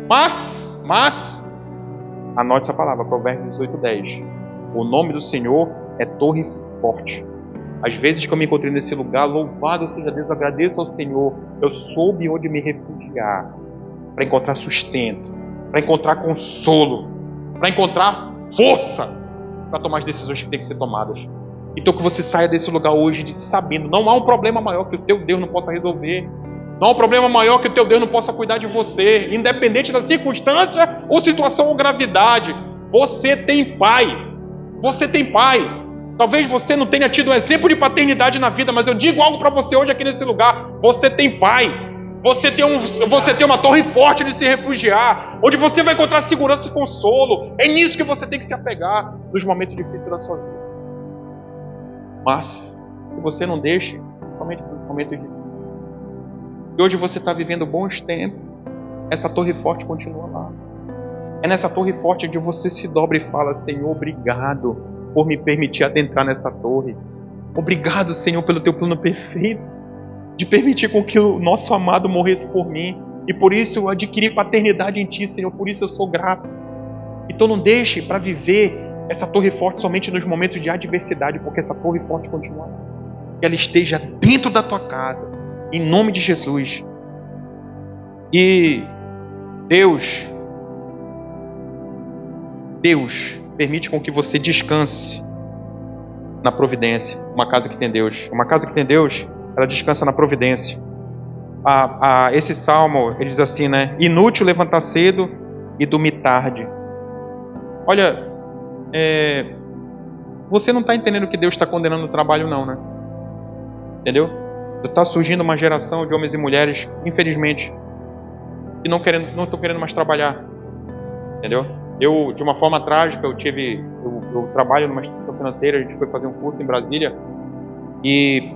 Mas, anote essa palavra, Provérbios 18, 10. O nome do Senhor é torre forte. Às vezes que eu me encontrei nesse lugar, louvado seja Deus, agradeço ao Senhor. Eu soube onde me refugiar para encontrar sustento, para encontrar consolo, para encontrar força para tomar as decisões que têm que ser tomadas. Então que você saia desse lugar hoje sabendo, não há um problema maior que o teu Deus não possa resolver. Não há um problema maior que o teu Deus não possa cuidar de você, independente da circunstância ou situação ou gravidade. Você tem pai. Você tem pai. Talvez você não tenha tido um exemplo de paternidade na vida, mas eu digo algo para você hoje aqui nesse lugar. Você tem pai. Você tem uma torre forte de se refugiar, onde você vai encontrar segurança e consolo. É nisso que você tem que se apegar nos momentos difíceis da sua vida. Mas que você não deixe somente nos momentos difíceis. E hoje você está vivendo bons tempos, essa torre forte continua lá. É nessa torre forte onde você se dobra e fala: Senhor, obrigado por me permitir adentrar nessa torre. Obrigado, Senhor, pelo teu plano perfeito, de permitir com que o nosso amado morresse por mim. E por isso eu adquiri paternidade em ti, Senhor, por isso eu sou grato. Então não deixe para viver essa torre forte somente nos momentos de adversidade, porque essa torre forte continua lá. Que ela esteja dentro da tua casa, em nome de Jesus. E Deus permite com que você descanse na providência. Uma casa que tem Deus. Uma casa que tem Deus, ela descansa na providência. Esse salmo, ele diz assim, né? Inútil levantar cedo e dormir tarde. Olha, você não está entendendo que Deus está condenando o trabalho não, né? Entendeu? Está surgindo uma geração de homens e mulheres, infelizmente, que não estão querendo mais trabalhar. Entendeu? Eu, de uma forma trágica, eu trabalho numa instituição financeira, a gente foi fazer um curso em Brasília, e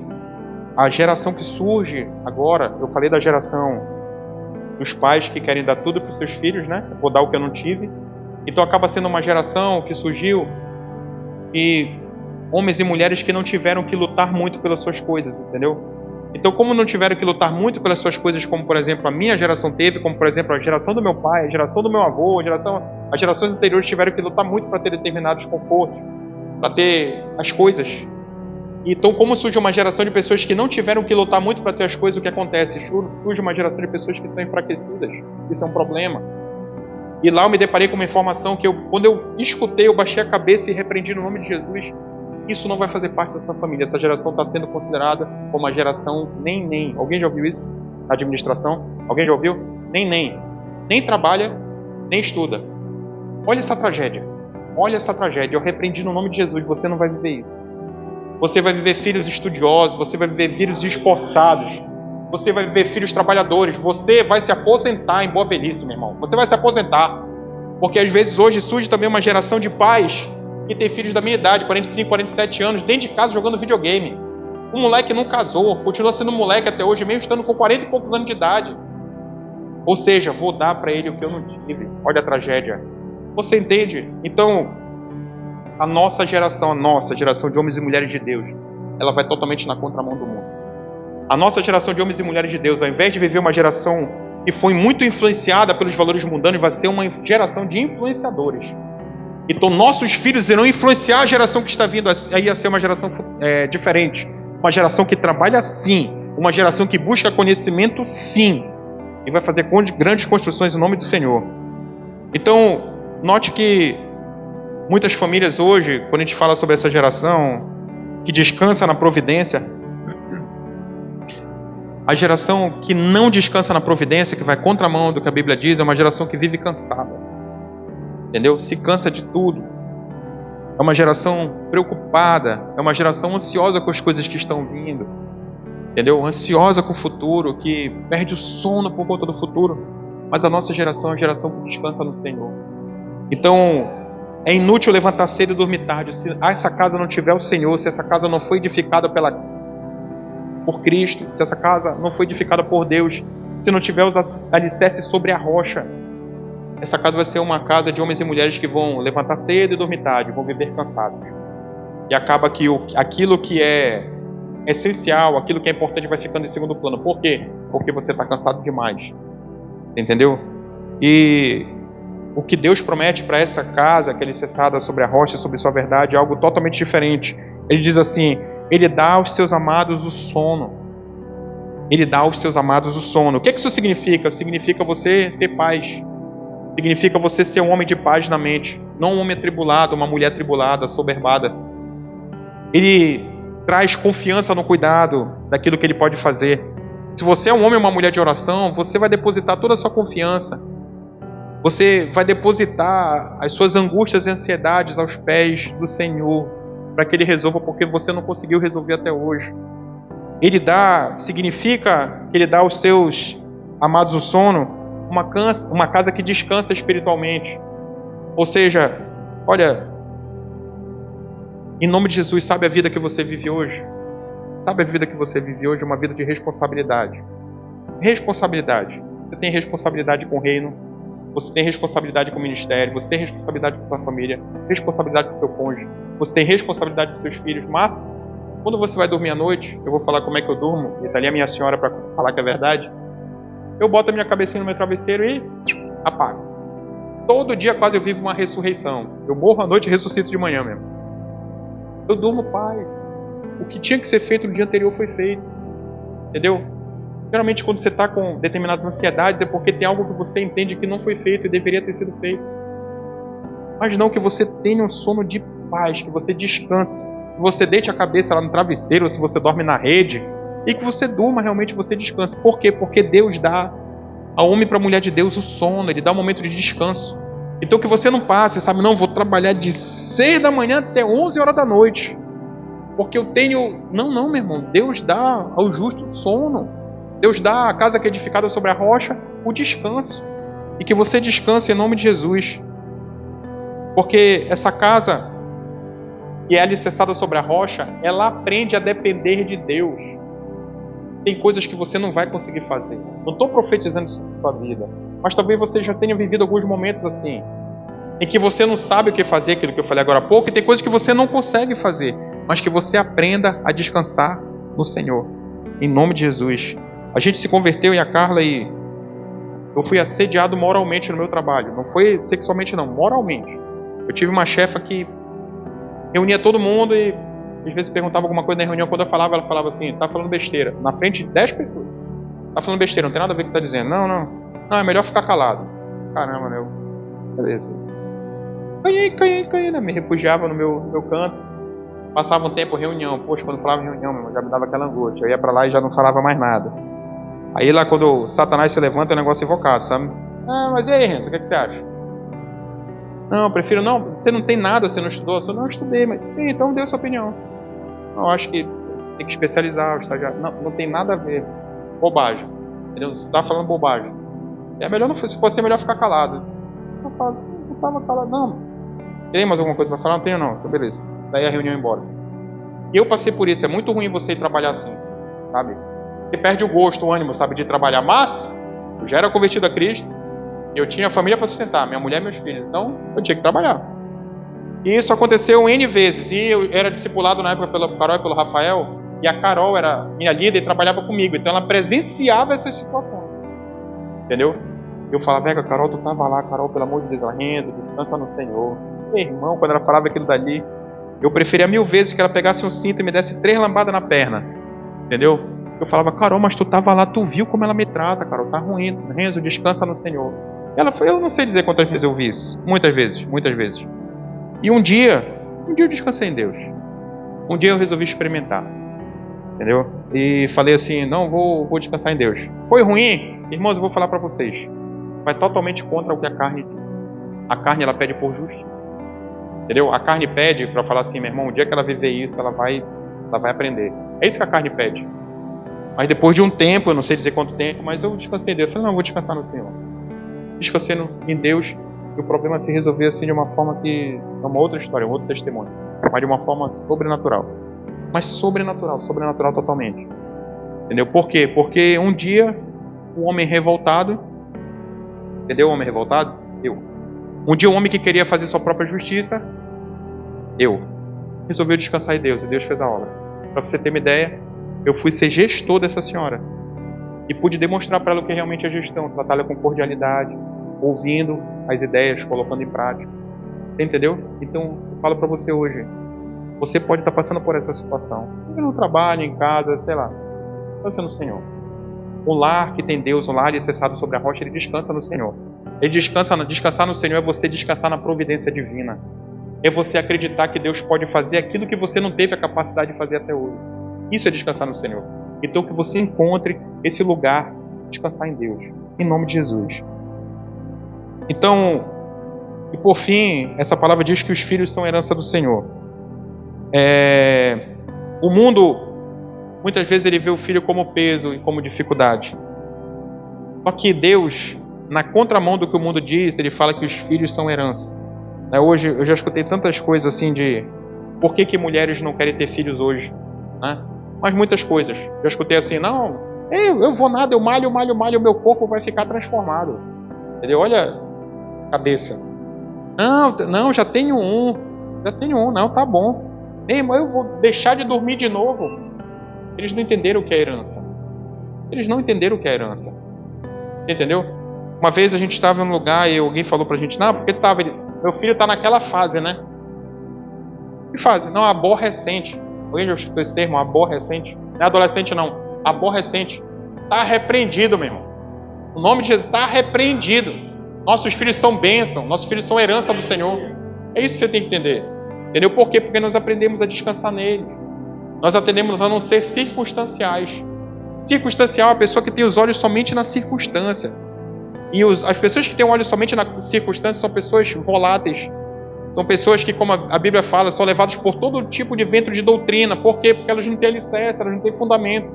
a geração que surge agora, eu falei da geração dos pais que querem dar tudo para os seus filhos, né? Vou dar o que eu não tive. Então acaba sendo uma geração que surgiu e homens e mulheres que não tiveram que lutar muito pelas suas coisas, entendeu? Então, como não tiveram que lutar muito pelas suas coisas, como por exemplo a minha geração teve, como por exemplo a geração do meu pai, a geração do meu avô, as gerações anteriores tiveram que lutar muito para ter determinados confortos, para ter as coisas. Então, como surge uma geração de pessoas que não tiveram que lutar muito para ter as coisas, o que acontece? Surge uma geração de pessoas que são enfraquecidas. Isso é um problema. E lá eu me deparei com uma informação que quando eu escutei, eu baixei a cabeça e repreendi no nome de Jesus. Isso não vai fazer parte da sua família. Essa geração está sendo considerada como uma geração nem. Alguém já ouviu isso? Na administração? Alguém já ouviu? Nem. Nem trabalha, nem estuda. Olha essa tragédia. Olha essa tragédia. Eu repreendi no nome de Jesus. Você não vai viver isso. Você vai viver filhos estudiosos. Você vai viver filhos esforçados. Você vai viver filhos trabalhadores. Você vai se aposentar em boa velhice, meu irmão. Você vai se aposentar. Porque às vezes hoje surge também uma geração de pais que tem filhos da minha idade, 45, 47 anos, dentro de casa jogando videogame. Um moleque não casou, continua sendo moleque até hoje, mesmo estando com 40 e poucos anos de idade. Ou seja, vou dar para ele o que eu não tive. Olha a tragédia. Você entende? Então, a nossa geração de homens e mulheres de Deus, ela vai totalmente na contramão do mundo. A nossa geração de homens e mulheres de Deus, ao invés de viver uma geração que foi muito influenciada pelos valores mundanos, vai ser uma geração de influenciadores. Então nossos filhos irão influenciar a geração que está vindo aí a ser uma geração diferente. Uma geração que trabalha sim. Uma geração que busca conhecimento sim. E vai fazer grandes construções em nome do Senhor. Então, note que muitas famílias hoje, quando a gente fala sobre essa geração que descansa na providência, a geração que não descansa na providência, que vai contramão do que a Bíblia diz, é uma geração que vive cansada. Entendeu? Se cansa de tudo. É uma geração preocupada. É uma geração ansiosa com as coisas que estão vindo. Entendeu? Ansiosa com o futuro, que perde o sono por conta do futuro. Mas a nossa geração é a geração que descansa no Senhor. Então, é inútil levantar cedo e dormir tarde. Se essa casa não tiver o Senhor, se essa casa não foi edificada por Cristo, se essa casa não foi edificada por Deus, se não tiver os alicerces sobre a rocha, essa casa vai ser uma casa de homens e mulheres que vão levantar cedo e dormir tarde, vão viver cansados. E acaba que aquilo que é essencial, aquilo que é importante vai ficando em segundo plano. Por quê? Porque você está cansado demais. Entendeu? E o que Deus promete para essa casa, que é alicerçada sobre a rocha, sobre sua verdade, é algo totalmente diferente. Ele diz assim: Ele dá aos seus amados o sono. Ele dá aos seus amados o sono. O que isso significa? Significa você ter paz. Significa você ser um homem de paz na mente, não um homem atribulado, uma mulher atribulada, soberbada. Ele traz confiança no cuidado daquilo que ele pode fazer. Se você é um homem ou uma mulher de oração, você vai depositar toda a sua confiança. Você vai depositar as suas angústias e ansiedades aos pés do Senhor, para que Ele resolva, porque você não conseguiu resolver até hoje. Significa que Ele dá aos seus amados o sono, uma casa que descansa espiritualmente. Ou seja, olha, em nome de Jesus, sabe a vida que você vive hoje? Sabe a vida que você vive hoje? Uma vida de responsabilidade. Responsabilidade. Você tem responsabilidade com o reino, você tem responsabilidade com o ministério, você tem responsabilidade com a sua família, responsabilidade com o seu cônjuge, você tem responsabilidade com seus filhos, mas quando você vai dormir à noite, eu vou falar como é que eu durmo, e está ali a minha senhora para falar que é verdade, eu boto a minha cabecinha no meu travesseiro e apago. Todo dia quase eu vivo uma ressurreição. Eu morro à noite e ressuscito de manhã mesmo. Eu durmo paz. O que tinha que ser feito no dia anterior foi feito. Entendeu? Geralmente quando você está com determinadas ansiedades é porque tem algo que você entende que não foi feito e deveria ter sido feito. Mas não, que você tenha um sono de paz, que você descanse, que você deite a cabeça lá no travesseiro, ou se você dorme na rede, e que você durma realmente, você descanse. Por quê? Porque Deus dá ao homem e para a mulher de Deus o sono, Ele dá um momento de descanso. Então que você não passe, sabe, não, vou trabalhar de 6 da manhã até 11 horas da noite, porque eu tenho... Não, meu irmão, Deus dá ao justo o sono. Deus dá à casa que é edificada sobre a rocha o descanso. E que você descanse em nome de Jesus. Porque essa casa que é alicerçada sobre a rocha, ela aprende a depender de Deus. Tem coisas que você não vai conseguir fazer. Não estou profetizando isso na sua vida, mas talvez você já tenha vivido alguns momentos assim, em que você não sabe o que fazer, aquilo que eu falei agora há pouco, e tem coisas que você não consegue fazer, mas que você aprenda a descansar no Senhor. em nome de Jesus. A gente se converteu, e a Carla, e eu fui assediado moralmente no meu trabalho. Não foi sexualmente não, moralmente. Eu tive uma chefa que reunia todo mundo e às vezes perguntava alguma coisa na reunião. Quando eu falava, ela falava assim: tá falando besteira, na frente de 10 pessoas. Tá falando besteira, não tem nada a ver com o que tá dizendo. Não, é melhor ficar calado. Caramba, meu. Beleza. Canhei, né? Me refugiava no meu canto. Passava um tempo, reunião. Poxa, quando falava reunião, meu, já me dava aquela angústia. Eu ia pra lá e já não falava mais nada. Aí lá quando o Satanás se levanta, é um negócio invocado, sabe? Ah, mas e aí, Renzo, o que você acha? Não, prefiro não. Você não tem nada, você não estudou? Eu não estudei, mas sim, então dê a sua opinião. Não, acho que tem que especializar o estagiário. Não tem nada a ver. Bobagem. Entendeu? Você está falando bobagem. É melhor, se fosse, é melhor ficar calado. Eu estava calado. Não. Tem mais alguma coisa para falar? Não tenho não. Então beleza. Daí a reunião embora. E eu passei por isso. É muito ruim você ir trabalhar assim, sabe? Você perde o gosto, o ânimo, sabe, de trabalhar. Mas eu já era convertido a Cristo. Eu tinha família para sustentar, minha mulher e meus filhos. Então eu tinha que trabalhar. E isso aconteceu N vezes. E eu era discipulado na época pela Carol e pelo Rafael. E a Carol era minha líder e trabalhava comigo. Então ela presenciava essas situações. Entendeu? Eu falava: Vega, Carol, tu tava lá, Carol, pelo amor de Deus, Renzo, descansa no Senhor. Meu irmão, quando ela falava aquilo dali, eu preferia 1000 vezes que ela pegasse um cinto e me desse 3 lambadas na perna. Entendeu? Eu falava: Carol, mas tu tava lá, tu viu como ela me trata, Carol, tá ruim. Renzo, descansa no Senhor. Ela foi, eu não sei dizer quantas vezes eu vi isso. Muitas vezes. E um dia eu descansei em Deus. Um dia eu resolvi experimentar. Entendeu? E falei assim: não, vou descansar em Deus. Foi ruim? Irmãos, eu vou falar para vocês. Vai totalmente contra o que a carne diz. A carne, ela pede por justiça. Entendeu? A carne pede para falar assim: meu irmão, o dia que ela viver isso, ela vai aprender. É isso que a carne pede. Mas depois de um tempo, eu não sei dizer quanto tempo, mas eu descansei em Deus. Eu falei: não, eu vou descansar no Senhor. Descansei em Deus, e o problema se resolveu assim de uma forma que é uma outra história, um outro testemunho. Mas de uma forma sobrenatural. Mas sobrenatural totalmente. Entendeu? Por quê? Porque um dia, um homem revoltado, entendeu? O homem revoltado? Eu. Um dia, um homem que queria fazer sua própria justiça, eu. Resolveu descansar em Deus, e Deus fez a obra. Para você ter uma ideia, eu fui ser gestor dessa senhora. E pude demonstrar para ela o que realmente é gestão. Tratar ela com cordialidade, ouvindo as ideias, colocando em prática. Você entendeu? Então, eu falo para você hoje. Você pode estar passando por essa situação. No trabalho, em casa, sei lá. Descansa no Senhor. Um lar que tem Deus, um lar alicerçado sobre a rocha, ele descansa no Senhor. Descansar no Senhor é você descansar na providência divina. É você acreditar que Deus pode fazer aquilo que você não teve a capacidade de fazer até hoje. Isso é descansar no Senhor. Então que você encontre esse lugar, descansar em Deus. Em nome de Jesus. Então, e por fim, essa palavra diz que os filhos são herança do Senhor. O mundo, muitas vezes ele vê o filho como peso e como dificuldade. Só que Deus, na contramão do que o mundo diz, ele fala que os filhos são herança. Hoje eu já escutei tantas coisas assim de por que mulheres não querem ter filhos hoje, né? Mas muitas coisas. Já escutei assim: não, eu vou nada, eu malho, o meu corpo vai ficar transformado. Entendeu? Olha a cabeça. Não, já tenho um, não, tá bom. Ei, mas eu vou deixar de dormir de novo. Eles não entenderam o que é herança. Entendeu? Uma vez a gente estava num lugar e alguém falou pra gente: não, porque meu filho está naquela fase, né? Que fase? Não, aborrecente. Alguém já escutou esse termo? Aborrecente? Não é adolescente não, aborrecente. Está repreendido, meu irmão. O nome de Jesus está repreendido. Nossos filhos são bênção, nossos filhos são herança do Senhor. É isso que você tem que entender. Entendeu? Por quê? Porque nós aprendemos a descansar nele. Nós aprendemos a não ser circunstanciais. Circunstancial é a pessoa que tem os olhos somente na circunstância. E as pessoas que têm olhos somente na circunstância são pessoas voláteis. São pessoas que, como a Bíblia fala, são levadas por todo tipo de vento de doutrina. Por quê? Porque elas não têm alicerce, elas não têm fundamento.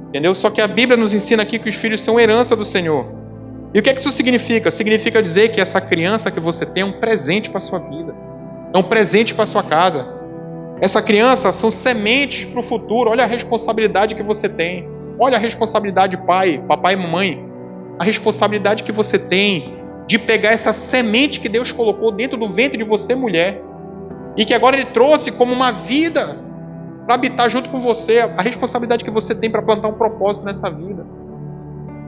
Entendeu? Só que a Bíblia nos ensina aqui que os filhos são herança do Senhor. E o que é que isso significa? Significa dizer que essa criança que você tem é um presente para a sua vida. É um presente para a sua casa. Essa criança são sementes para o futuro. Olha a responsabilidade que você tem. Olha a responsabilidade, papai e mamãe. A responsabilidade que você tem de pegar essa semente que Deus colocou dentro do ventre de você, mulher, e que agora Ele trouxe como uma vida para habitar junto com você, a responsabilidade que você tem para plantar um propósito nessa vida.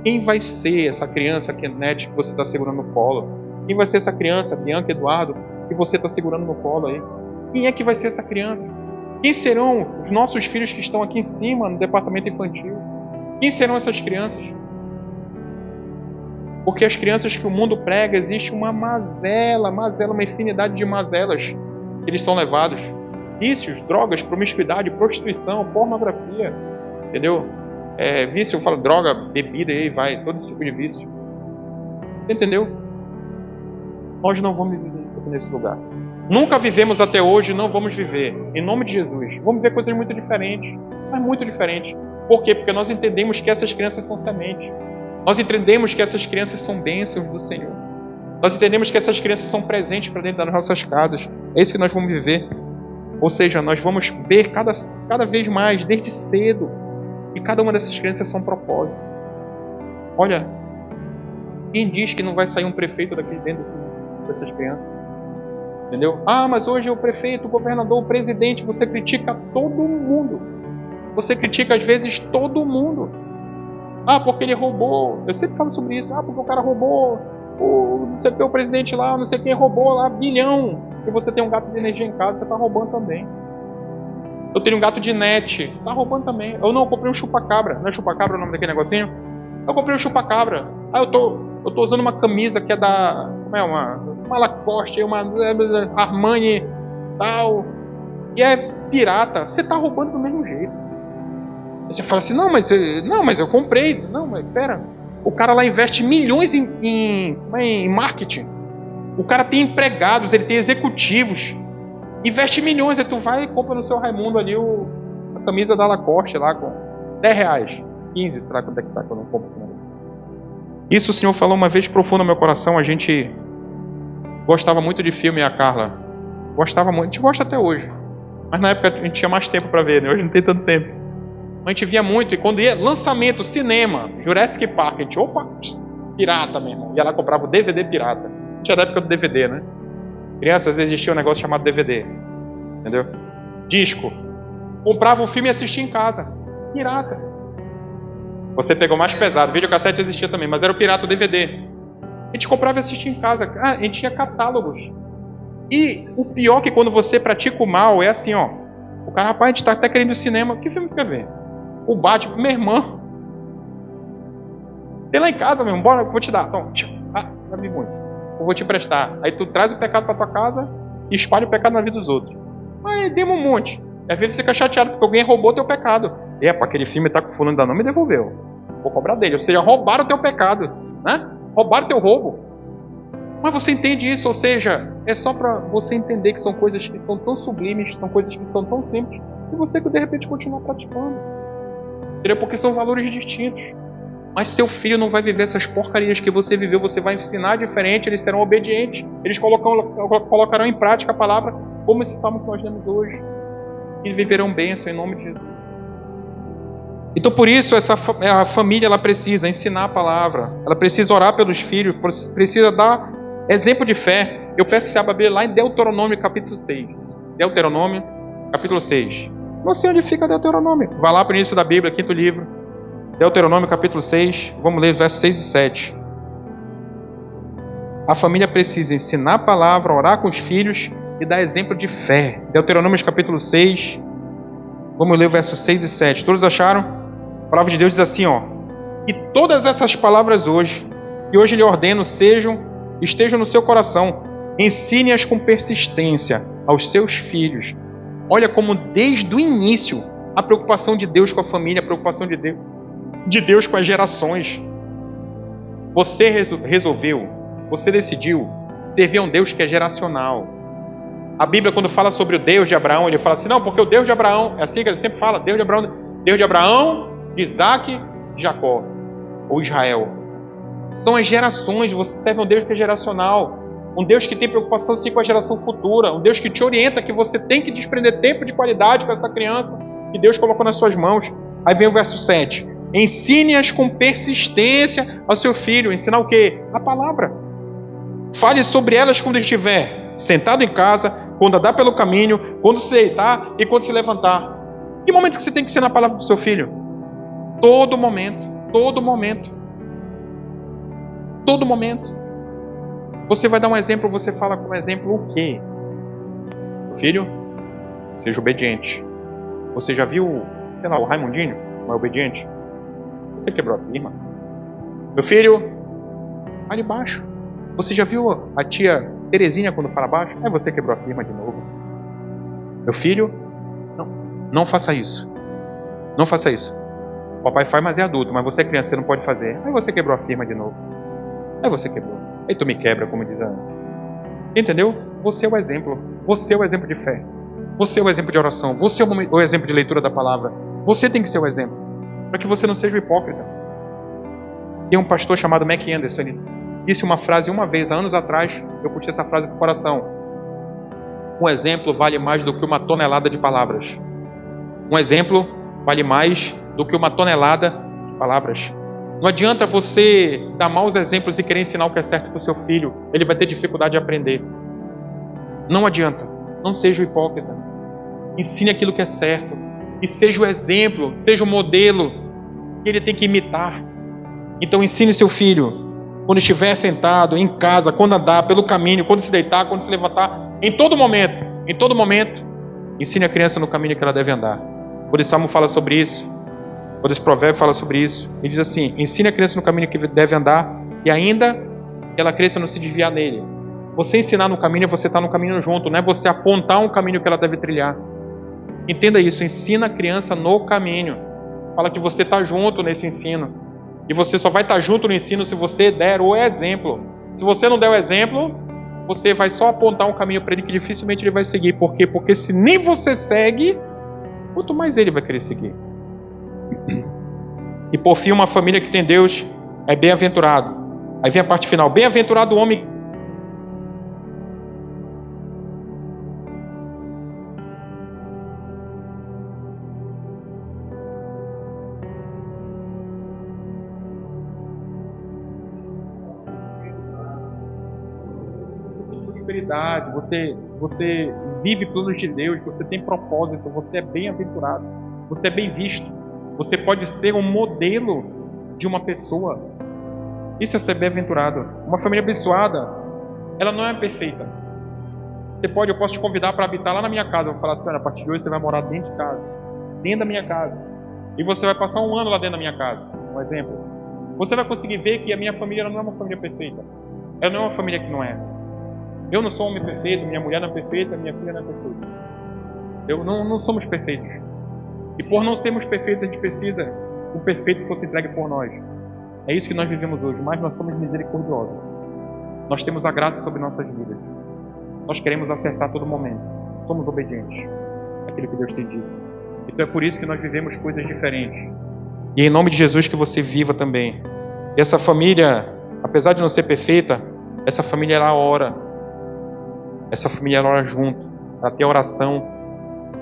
Quem vai ser essa criança, Kenneth, que você está segurando no colo? Quem vai ser essa criança, Bianca, Eduardo, que você está segurando no colo aí? Quem é que vai ser essa criança? Quem serão os nossos filhos que estão aqui em cima, no departamento infantil? Quem serão essas crianças? Porque as crianças que o mundo prega, existe uma mazela, uma infinidade de mazelas que eles são levados. Vícios, drogas, promiscuidade, prostituição, pornografia, entendeu? Vício, eu falo droga, bebida, aí vai, todo esse tipo de vício. Entendeu? Nós não vamos viver nesse lugar. Nunca vivemos até hoje, não vamos viver. Em nome de Jesus. Vamos ver coisas muito diferentes. Mas muito diferentes. Por quê? Porque nós entendemos que essas crianças são sementes. Nós entendemos que essas crianças são bênçãos do Senhor. Nós entendemos que essas crianças são presentes para dentro das nossas casas. É isso que nós vamos viver. Ou seja, nós vamos ver cada vez mais, desde cedo, que cada uma dessas crianças são um propósito. Olha, quem diz que não vai sair um prefeito daqui dentro dessas crianças? Entendeu? Ah, mas hoje o prefeito, o governador, o presidente, você critica todo mundo. Você critica às vezes todo mundo. Ah, porque ele roubou. Eu sempre falo sobre isso. Ah, porque o cara roubou. Não sei o que, o presidente lá, não sei quem roubou lá, bilhão. E você tem um gato de energia em casa, você está roubando também. Eu tenho um gato de net, está roubando também. Eu comprei um chupa-cabra. Não é chupa-cabra o nome daquele negocinho? Eu comprei um chupa-cabra. Ah, eu tô usando uma camisa que é da... Como é? Uma Lacoste, uma Armani, tal. E é pirata. Você está roubando do mesmo jeito. Você fala assim, não, mas eu comprei. Não, mas pera. O cara lá investe milhões em marketing. O cara tem empregados, ele tem executivos. Investe milhões, aí tu vai e compra no seu Raimundo ali a camisa da Lacoste lá com R$10. 15, será quanto é que tá que eu não compro esse negócio? Isso o Senhor falou uma vez profundo no meu coração. A gente gostava muito de filme, a Carla. Gostava muito, a gente gosta até hoje. Mas na época a gente tinha mais tempo para ver, né? Hoje não tem tanto tempo. A gente via muito, e quando ia lançamento, cinema, Jurassic Park, a gente, opa, pirata mesmo. Ia lá comprava o DVD pirata. A gente era da época do DVD, né? Crianças, existia um negócio chamado DVD. Entendeu? Disco. Comprava um filme e assistia em casa. Pirata. Você pegou mais pesado. Videocassete existia também, mas era o pirata, o DVD. A gente comprava e assistia em casa. A gente tinha catálogos. E o pior é que quando você pratica o mal, é assim, ó. O cara, rapaz, a gente tá até querendo ir no cinema. Que filme que quer ver? O Batman, minha irmã. Tem lá em casa mesmo, bora, vou te dar. Toma. Já vi muito. Eu vou te emprestar. Aí tu traz o pecado pra tua casa e espalha o pecado na vida dos outros. Mas demos um monte. E às vezes você fica chateado porque alguém roubou teu pecado. Aquele filme tá com fulano da não me devolveu. Vou cobrar dele. Ou seja, roubaram o teu pecado, né? Roubaram o teu roubo. Mas você entende isso, ou seja, é só para você entender que são coisas que são tão sublimes, são coisas que são tão simples, e você que de repente continua praticando. Entendeu? Porque são valores distintos. Mas seu filho não vai viver essas porcarias que você viveu, você vai ensinar diferente, eles serão obedientes, eles colocarão em prática a palavra, como esse salmo que nós lemos hoje, e viverão bênção em nome de Jesus. Então por isso a família ela precisa ensinar a palavra, ela precisa orar pelos filhos, precisa dar exemplo de fé. Eu peço que você abra a Bíblia lá em Deuteronômio capítulo 6. Deuteronômio capítulo 6. Não sei onde fica Deuteronômio. Vai lá para o início da Bíblia, quinto livro. Deuteronômio capítulo 6. Vamos ler versos 6 e 7. A família precisa ensinar a palavra, orar com os filhos e dar exemplo de fé. Deuteronômio capítulo 6. Vamos ler o versos 6 e 7. Todos acharam? A palavra de Deus diz assim, ó. E todas essas palavras hoje, que hoje lhe ordeno, estejam no seu coração. Ensine-as com persistência aos seus filhos. Olha como desde o início a preocupação de Deus com a família, a preocupação de Deus com as gerações. Você resolveu, você decidiu servir a um Deus que é geracional. A Bíblia, quando fala sobre o Deus de Abraão, ele fala assim, não, porque o Deus de Abraão, é assim que ele sempre fala, Deus de Abraão, de Isaac, de Jacó, ou Israel. São as gerações, você serve a um Deus que é geracional, um Deus que tem preocupação sim com a geração futura, um Deus que te orienta que você tem que desprender tempo de qualidade com essa criança que Deus colocou nas suas mãos. Aí vem o verso 7. Ensine-as com persistência ao seu filho. Ensinar o quê? A palavra. Fale sobre elas quando estiver sentado em casa, quando andar pelo caminho, quando se deitar e quando se levantar. Que momento que você tem que ensinar a palavra para o seu filho? Todo momento, todo momento. Todo momento. Você vai dar um exemplo, você fala como exemplo o quê? Filho, seja obediente. Você já viu, sei lá, o Raimundinho, não é obediente? Você quebrou a firma. Meu filho, ali baixo. Você já viu a tia Terezinha quando fala baixo? É, você quebrou a firma de novo. Meu filho, não faça isso. Não faça isso. O papai faz, mas é adulto, mas você é criança, você não pode fazer. Aí você quebrou a firma de novo. Aí você quebrou. Aí tu me quebra, como diz a Ana. Entendeu? Você é o exemplo. Você é o exemplo de fé. Você é o exemplo de oração. Você é o exemplo de leitura da palavra. Você tem que ser o exemplo. Para que você não seja um hipócrita. Tem um pastor chamado Mac Anderson. Ele disse uma frase uma vez, há anos atrás. Eu puxei essa frase para o coração. Um exemplo vale mais do que uma tonelada de palavras. Um exemplo vale mais do que uma tonelada de palavras. Não adianta você dar maus exemplos e querer ensinar o que é certo para o seu filho. Ele vai ter dificuldade de aprender. Não adianta. Não seja o hipócrita. Ensine aquilo que é certo. E seja o exemplo, seja o modelo que ele tem que imitar. Então ensine seu filho, quando estiver sentado, em casa, quando andar, pelo caminho, quando se deitar, quando se levantar, em todo momento, ensine a criança no caminho que ela deve andar. Por isso, Salmo fala sobre isso. Por esse provérbio fala sobre isso. Ele diz assim: ensine a criança no caminho que deve andar, e ainda que ela cresça, não se desviar nele. Você ensinar no caminho é você estar no caminho junto, não é você apontar um caminho que ela deve trilhar. Entenda isso, ensina a criança no caminho. Fala que você está junto nesse ensino. E você só vai estar junto no ensino se você der o exemplo. Se você não der o exemplo, você vai só apontar um caminho para ele que dificilmente ele vai seguir. Por quê? Porque se nem você segue, quanto mais ele vai querer seguir. E por fim, uma família que tem Deus é bem-aventurado. Aí vem a parte final. Bem-aventurado o homem. Prosperidade, você vive planos de Deus, você tem propósito, você é bem-aventurado, você é bem visto, você pode ser um modelo de uma pessoa. Isso é ser bem-aventurado. Uma família abençoada, ela não é perfeita. Eu posso te convidar para habitar lá na minha casa. Eu vou falar assim: olha, a partir de hoje você vai morar dentro de casa, dentro da minha casa, e você vai passar um ano lá dentro da minha casa. Um exemplo. Você vai conseguir ver que a minha família não é uma família perfeita. Ela não é uma família que não é. Eu não sou um homem perfeito, minha mulher não é perfeita, minha filha não é perfeita. Não somos perfeitos. E por não sermos perfeitos, a gente precisa que o perfeito fosse entregue por nós. É isso que nós vivemos hoje, mas nós somos misericordiosos. Nós temos a graça sobre nossas vidas. Nós queremos acertar a todo momento. Somos obedientes àquilo que Deus tem dito. Então é por isso que nós vivemos coisas diferentes. E em nome de Jesus que você viva também. E essa família, apesar de não ser perfeita, essa família ela ora. Essa família ela ora junto. Ela tem oração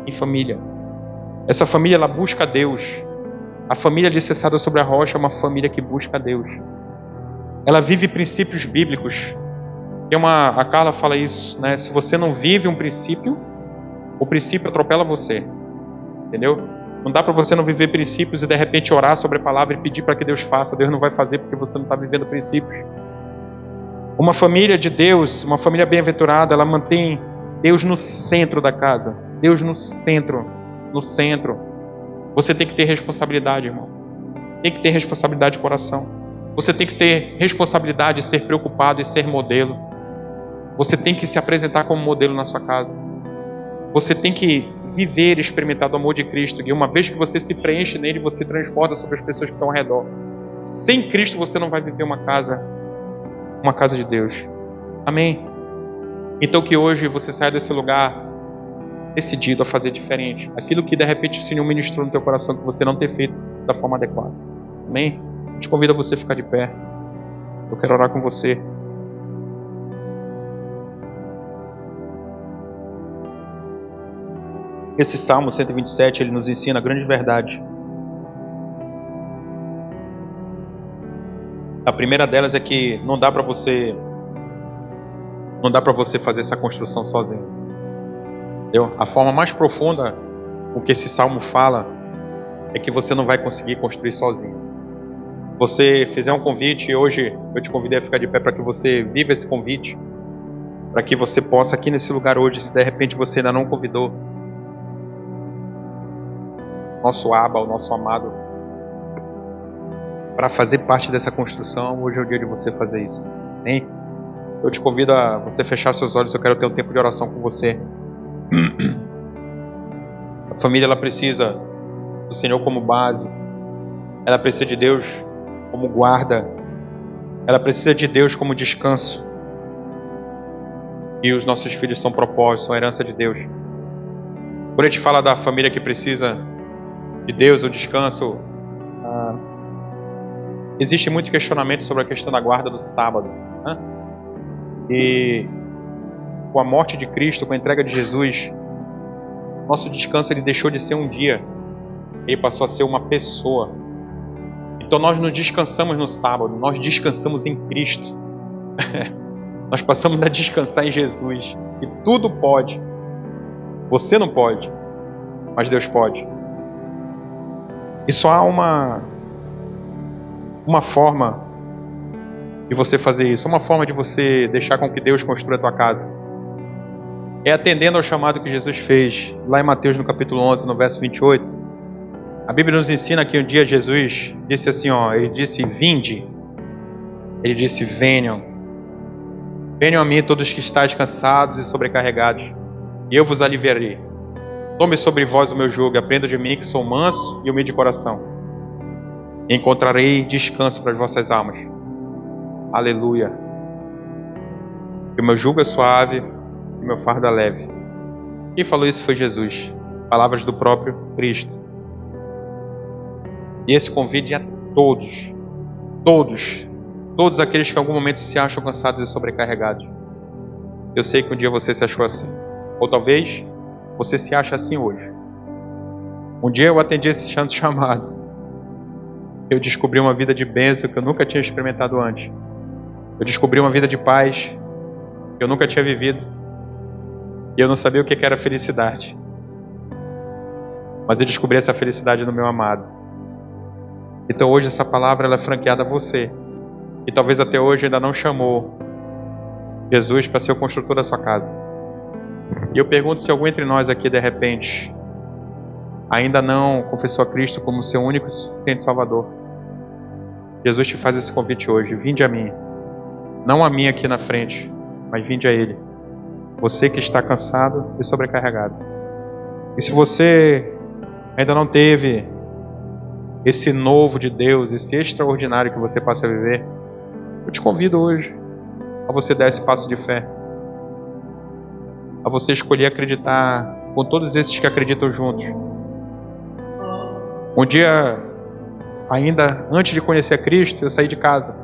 em família. Essa família ela busca a Deus. A família alicerçada sobre a rocha é uma família que busca a Deus. Ela vive princípios bíblicos. A Carla fala isso, né? Se você não vive um princípio, o princípio atropela você. Entendeu? Não dá para você não viver princípios e de repente orar sobre a palavra e pedir para que Deus faça. Deus não vai fazer porque você não está vivendo princípios. Uma família de Deus, uma família bem-aventurada, ela mantém Deus no centro da casa. Deus no centro. No centro. Você tem que ter responsabilidade, irmão. Tem que ter responsabilidade de coração. Você tem que ter responsabilidade de ser preocupado e ser modelo. Você tem que se apresentar como modelo na sua casa. Você tem que viver e experimentar do amor de Cristo. E uma vez que você se preenche nele, você transporta sobre as pessoas que estão ao redor. Sem Cristo você não vai viver uma casa de Deus. Amém? Então que hoje você saia desse lugar decidido a fazer diferente. Aquilo que de repente o Senhor ministrou no teu coração que você não ter feito da forma adequada. Amém? Eu te convido a você ficar de pé. Eu quero orar com você. Esse Salmo 127, ele nos ensina a grande verdade. A primeira delas é que não dá para você fazer essa construção sozinho. Entendeu? A forma mais profunda o que esse salmo fala é que você não vai conseguir construir sozinho. Você fizer um convite, e hoje eu te convidei a ficar de pé para que você viva esse convite, para que você possa aqui nesse lugar hoje, se de repente você ainda não convidou nosso Abba, o nosso amado, para fazer parte dessa construção, hoje é o dia de você fazer isso. Hein? Eu te convido a você fechar seus olhos, eu quero ter um tempo de oração com você. A família, ela precisa do Senhor como base, ela precisa de Deus como guarda, ela precisa de Deus como descanso. E os nossos filhos são propósitos, são herança de Deus. Quando a gente fala da família que precisa de Deus, o descanso, existe muito questionamento sobre a questão da guarda do sábado, né? E com a morte de Cristo, com a entrega de Jesus, nosso descanso ele deixou de ser um dia, ele passou a ser uma pessoa. Então nós não descansamos no sábado, nós descansamos em Cristo. Nós passamos a descansar em Jesus. E tudo pode. Você não pode, mas Deus pode. E só há uma forma de você fazer isso, uma forma de você deixar com que Deus construa a tua casa. É atendendo ao chamado que Jesus fez, lá em Mateus no capítulo 11, no verso 28. A Bíblia nos ensina que um dia Jesus disse assim, ele disse, vinde. Ele disse, venham. Venham a mim todos que estáis cansados e sobrecarregados, e eu vos aliviarei. Tome sobre vós o meu jugo, aprenda de mim que sou manso e humilde de coração. E encontrarei descanso para as vossas almas. Aleluia. Que o meu jugo é suave e o meu fardo é leve. Quem falou isso foi Jesus. Palavras do próprio Cristo. E esse convite é a todos. Todos aqueles que em algum momento se acham cansados e sobrecarregados. Eu sei que um dia você se achou assim. Ou talvez você se acha assim hoje. Um dia eu atendi esse santo chamado. Eu descobri uma vida de bênção que eu nunca tinha experimentado antes. Eu descobri uma vida de paz que eu nunca tinha vivido. E eu não sabia o que era felicidade. Mas eu descobri essa felicidade no meu amado. Então hoje essa palavra ela é franqueada a você. E talvez até hoje ainda não chamou Jesus para ser o construtor da sua casa. E eu pergunto se algum entre nós aqui de repente ainda não confessou a Cristo como seu único e suficiente Salvador. Jesus te faz esse convite hoje. Vinde a mim. Não a mim aqui na frente, mas vinde a Ele. Você que está cansado e sobrecarregado. E se você ainda não teve esse novo de Deus, esse extraordinário que você passa a viver, eu te convido hoje a você dar esse passo de fé. A você escolher acreditar com todos esses que acreditam juntos. Um dia, ainda antes de conhecer a Cristo, eu saí de casa.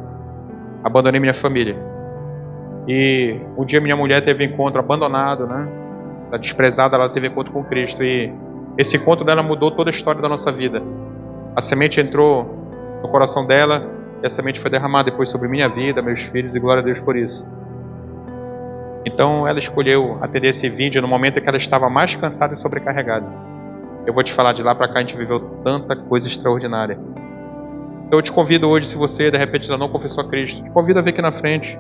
Abandonei minha família. E um dia minha mulher teve encontro abandonado, né? Tá desprezada, ela teve encontro com Cristo. E esse encontro dela mudou toda a história da nossa vida. A semente entrou no coração dela e a semente foi derramada depois sobre minha vida, meus filhos, e glória a Deus por isso. Então ela escolheu atender esse vídeo no momento em que ela estava mais cansada e sobrecarregada. Eu vou te falar, de lá para cá a gente viveu tanta coisa extraordinária. Então eu te convido hoje, se você de repente ainda não confessou a Cristo, te convido a vir aqui na frente.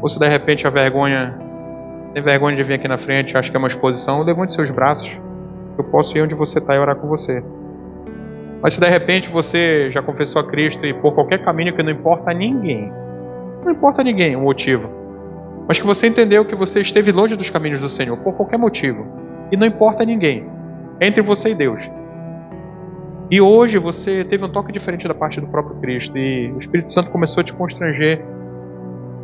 Ou se de repente tem vergonha de vir aqui na frente, acha que é uma exposição, levante seus braços. Eu posso ir onde você está e orar com você. Mas se de repente você já confessou a Cristo e por qualquer caminho que não importa a ninguém o motivo, mas que você entendeu que você esteve longe dos caminhos do Senhor por qualquer motivo, e não importa a ninguém, é entre você e Deus. E hoje você teve um toque diferente da parte do próprio Cristo e o Espírito Santo começou a te constranger.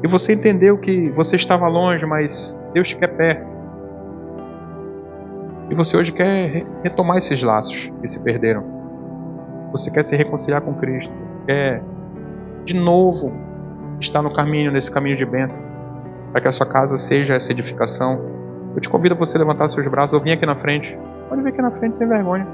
E você entendeu que você estava longe, mas Deus te quer perto. E você hoje quer retomar esses laços que se perderam. Você quer se reconciliar com Cristo. Você quer, de novo, estar no caminho, nesse caminho de bênção, para que a sua casa seja essa edificação. Eu te convido a você levantar seus braços ou vir aqui na frente. Pode vir aqui na frente sem vergonha.